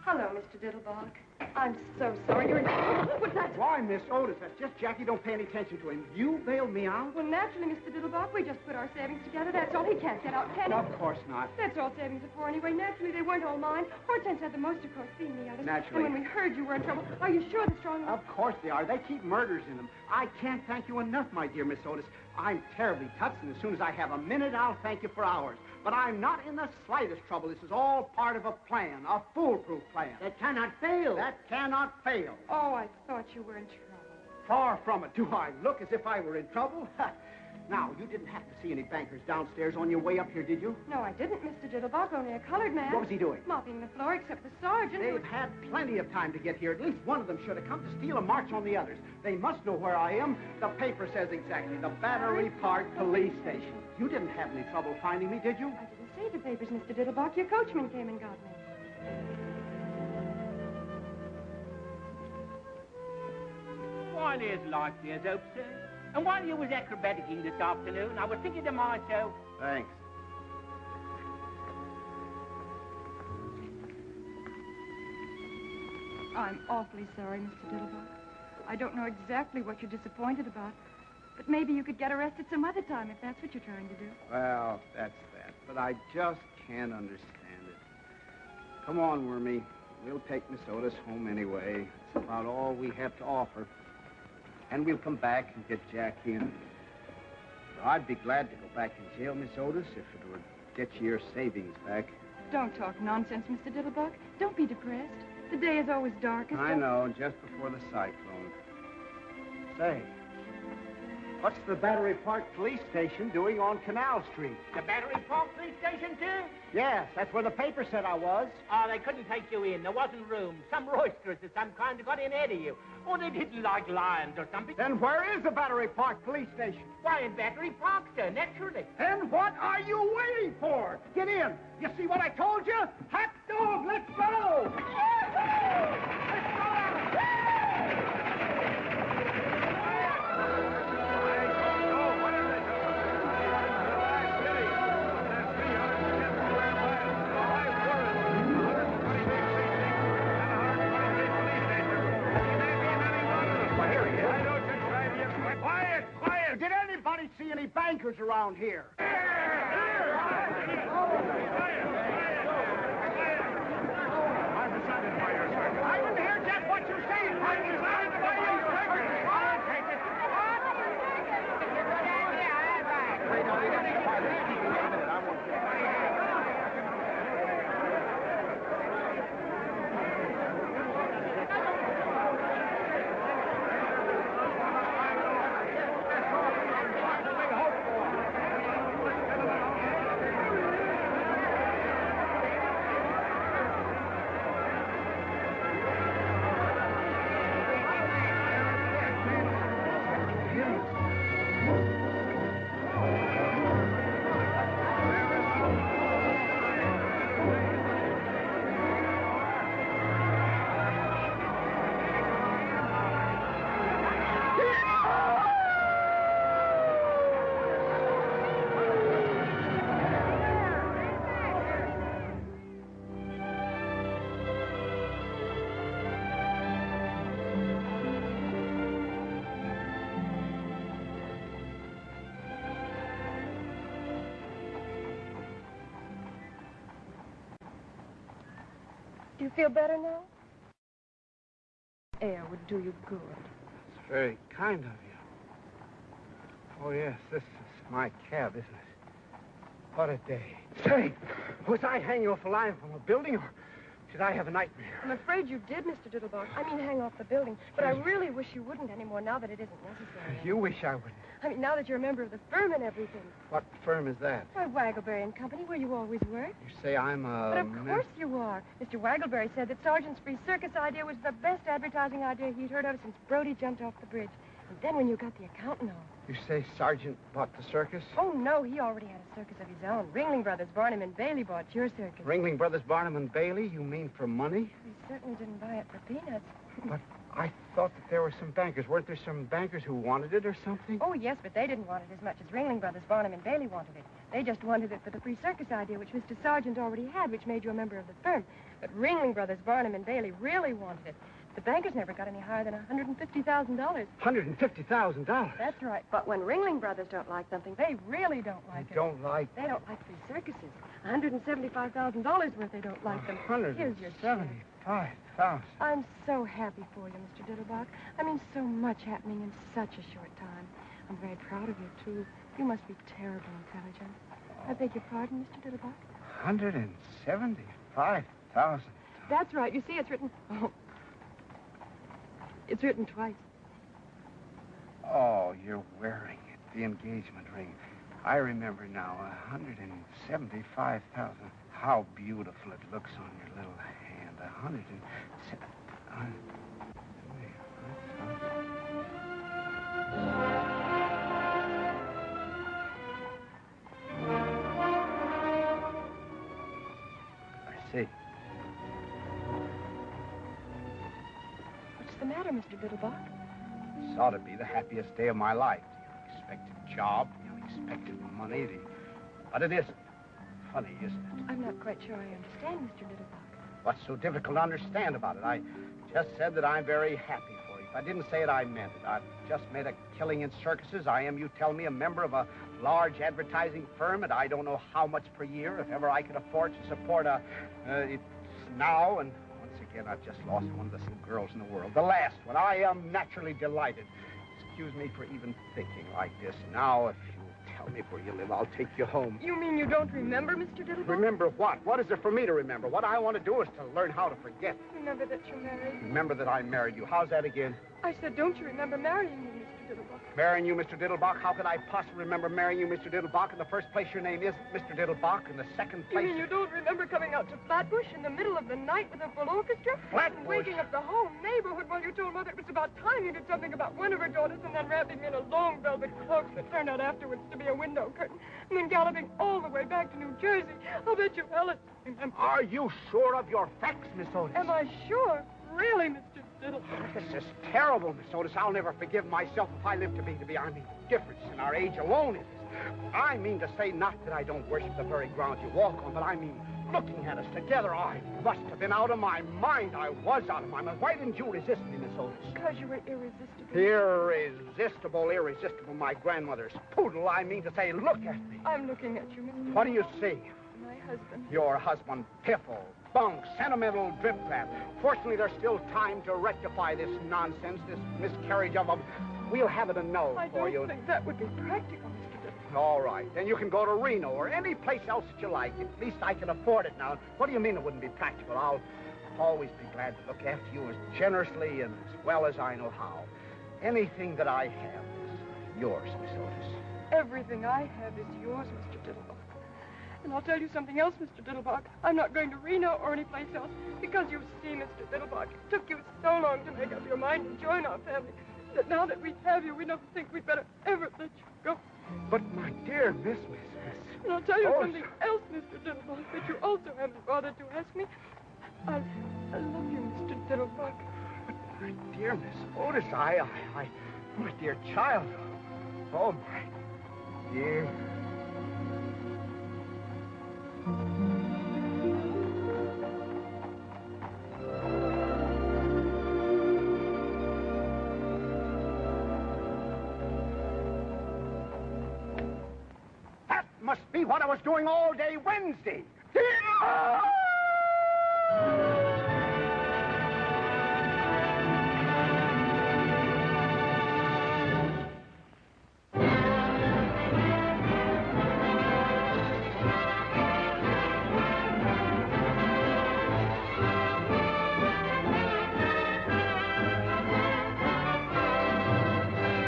Hello, Mr. Diddlebock. I'm so sorry. You're in... What's that? Why, Miss Otis? That's just Jackie. Don't pay any attention to him. You bailed me out? Well, naturally, Mr. Diddlebock, we just put our savings together. That's all. He can't get out, can he? Of course not. That's all savings are for anyway. Naturally, they weren't all mine. Hortense had the most, of course, being the others. Naturally. And when we heard you were in trouble, are you sure they're strong enough? Of course they are. They keep murders in them. I can't thank you enough, my dear Miss Otis. I'm terribly touched, and as soon as I have a minute, I'll thank you for hours. But I'm not in the slightest trouble. This is all part of a plan, a foolproof plan. That cannot fail. That cannot fail. Oh, I thought you were in trouble. Far from it. Do I look as if I were in trouble? Now, you didn't happen to see any bankers downstairs on your way up here, did you? No, I didn't, Mr. Diddlebock. Only a colored man. What was he doing? Mopping the floor, except the sergeant. They've had plenty of time to get here. At least one of them should have come to steal a march on the others. They must know where I am. The paper says exactly. The Battery Park Police Station. You didn't have any trouble finding me, did you? I didn't see the papers, Mr. Diddlebock. Your coachman came and got me. Why, there's life, there's hope, sir. And while you was acrobaticking this afternoon, I was thinking to myself... Thanks. I'm awfully sorry, Mr. Diddlebock. I don't know exactly what you're disappointed about, but maybe you could get arrested some other time if that's what you're trying to do. Well, that's that. But I just can't understand it. Come on, Wormy. We'll take Miss Otis home anyway. It's about all we have to offer. And we'll come back and get Jack in. I'd be glad to go back in jail, Miss Otis, if it would get you your savings back. Don't talk nonsense, Mr. Diddlebock. Don't be depressed. The day is always darkest. I know, just before the cyclone. Say, what's the Battery Park Police Station doing on Canal Street? The Battery Park Police Station, too? Yes, that's where the paper said I was. Oh, they couldn't take you in. There wasn't room. Some roisterers of some kind got in ahead of you. Or they didn't like lions or something. Then where is the Battery Park Police Station? Why, in Battery Park, sir, naturally. Then what are you waiting for? Get in. You see what I told you? Hot dog, let's go! Let's go! Quiet! Did anybody see any bankers around here? I didn't hear just what you said. I decided by your circus. I'll take it. Do you feel better now? Air would do you good. It's very kind of you. Oh, yes, this is my cab, isn't it? What a day. Say, was I hanging off a line from a building, or did I have a nightmare? I'm afraid you did, Mr. Diddlebock. I mean, hang off the building. But I really wish you wouldn't anymore now that it isn't necessary. You wish I wouldn't. I mean, now that you're a member of the firm and everything. What firm is that? Why, Waggleberry and Company, where you always work. You say I'm a... But of course you are. Mr. Waggleberry said that Sergeant's free circus idea was the best advertising idea he'd heard of since Brody jumped off the bridge. And then when you got the accountant on. You say Sergeant bought the circus? Oh, no, he already had a circus of his own. Ringling Brothers, Barnum and Bailey bought your circus. Ringling Brothers, Barnum and Bailey? You mean for money? We certainly didn't buy it for peanuts. But I thought that there were some bankers. Weren't there some bankers who wanted it or something? Oh, yes, but they didn't want it as much as Ringling Brothers, Barnum and Bailey wanted it. They just wanted it for the free circus idea, which Mr. Sargent already had, which made you a member of the firm. But Ringling Brothers, Barnum and Bailey really wanted it. The bankers never got any higher than $150,000. $150,000? That's right. But when Ringling Brothers don't like something, they really don't like it. They don't like... They don't like free circuses. $175,000 worth they don't like them. Here's your check. $175,000. I'm so happy for you, Mr. Diddlebock. I mean, so much happening in such a short time. I'm very proud of you, too. You must be terribly intelligent. I beg your pardon, Mr. Diddlebock? $175,000. That's right. You see, it's written... Oh. It's written twice. Oh, you're wearing it, the engagement ring. I remember now, $175,000. How beautiful it looks on your little hand. I see. What's the matter, Mr. Diddlebock? This ought to be the happiest day of my life. The unexpected job, the unexpected money, but it isn't. Funny, isn't it? I'm not quite sure I understand, Mr. Diddlebock. What's so difficult to understand about it? I just said that I'm very happy for you. If I didn't say it, I meant it. I've just made a killing in circuses. I am, you tell me, a member of a large advertising firm, and I don't know how much per year. If ever I could afford to support it's now, and once again, I've just lost one of the little girls in the world. The last one. I am naturally delighted. Excuse me for even thinking like this. Now, if you tell me where you live, I'll take you home. You mean you don't remember, Mr. Diddlebock? Remember what? What is there for me to remember? What I want to do is to learn how to forget. Remember that you're married? Remember that I married you. How's that again? I said, don't you remember marrying me, Mr. Diddlebock? Marrying you, Mr. Diddlebock? How could I possibly remember marrying you, Mr. Diddlebock? In the first place, your name isn't Mr. Diddlebock. In the second place... You mean you don't remember coming out to Flatbush in the middle of the night with a full orchestra? Flatbush? And waking up the whole neighborhood while you told Mother it was about time you did something about one of her daughters, and then wrapping me in a long velvet cloak that turned out afterwards to be a window curtain, and then galloping all the way back to New Jersey. I'll bet you Alice remembers. Are you sure of your facts, Miss Otis? Am I sure? Really, Mr. Diddlebock? This is terrible, Miss Otis. I'll never forgive myself if I live to be. I mean, difference in our age alone is. I mean to say not that I don't worship the very ground you walk on, but I mean looking at us together. I must have been out of my mind. I was out of my mind. Why didn't you resist me, Miss Otis? Because you were irresistible. Irresistible, my grandmother's poodle. I mean to say, look at me. I'm looking at you, Mr. What do you see? My husband. Your husband, piffle, bunk, sentimental drip-trap. Fortunately, there's still time to rectify this nonsense, this miscarriage of a... We'll have it annulled for you. I don't think that would be practical, Mr. Diddlebock. All right. Then you can go to Reno or any place else that you like. At least I can afford it now. What do you mean it wouldn't be practical? I'll always be glad to look after you as generously and as well as I know how. Anything that I have is yours, Miss Otis. Everything I have is yours, Mr. Diddlebock. And I'll tell you something else, Mr. Diddlebock. I'm not going to Reno or any place else because you see, Mr. Diddlebock, it took you so long to make up your mind and join our family that now that we have you, we don't think we'd better ever let you go. But, my dear Miss. And I'll tell you something else, Mr. Diddlebock, that you also haven't bothered to ask me. I love you, Mr. Diddlebock. But, my dear Miss Otis, my dear child. Oh, my dear. Must be what I was doing all day Wednesday.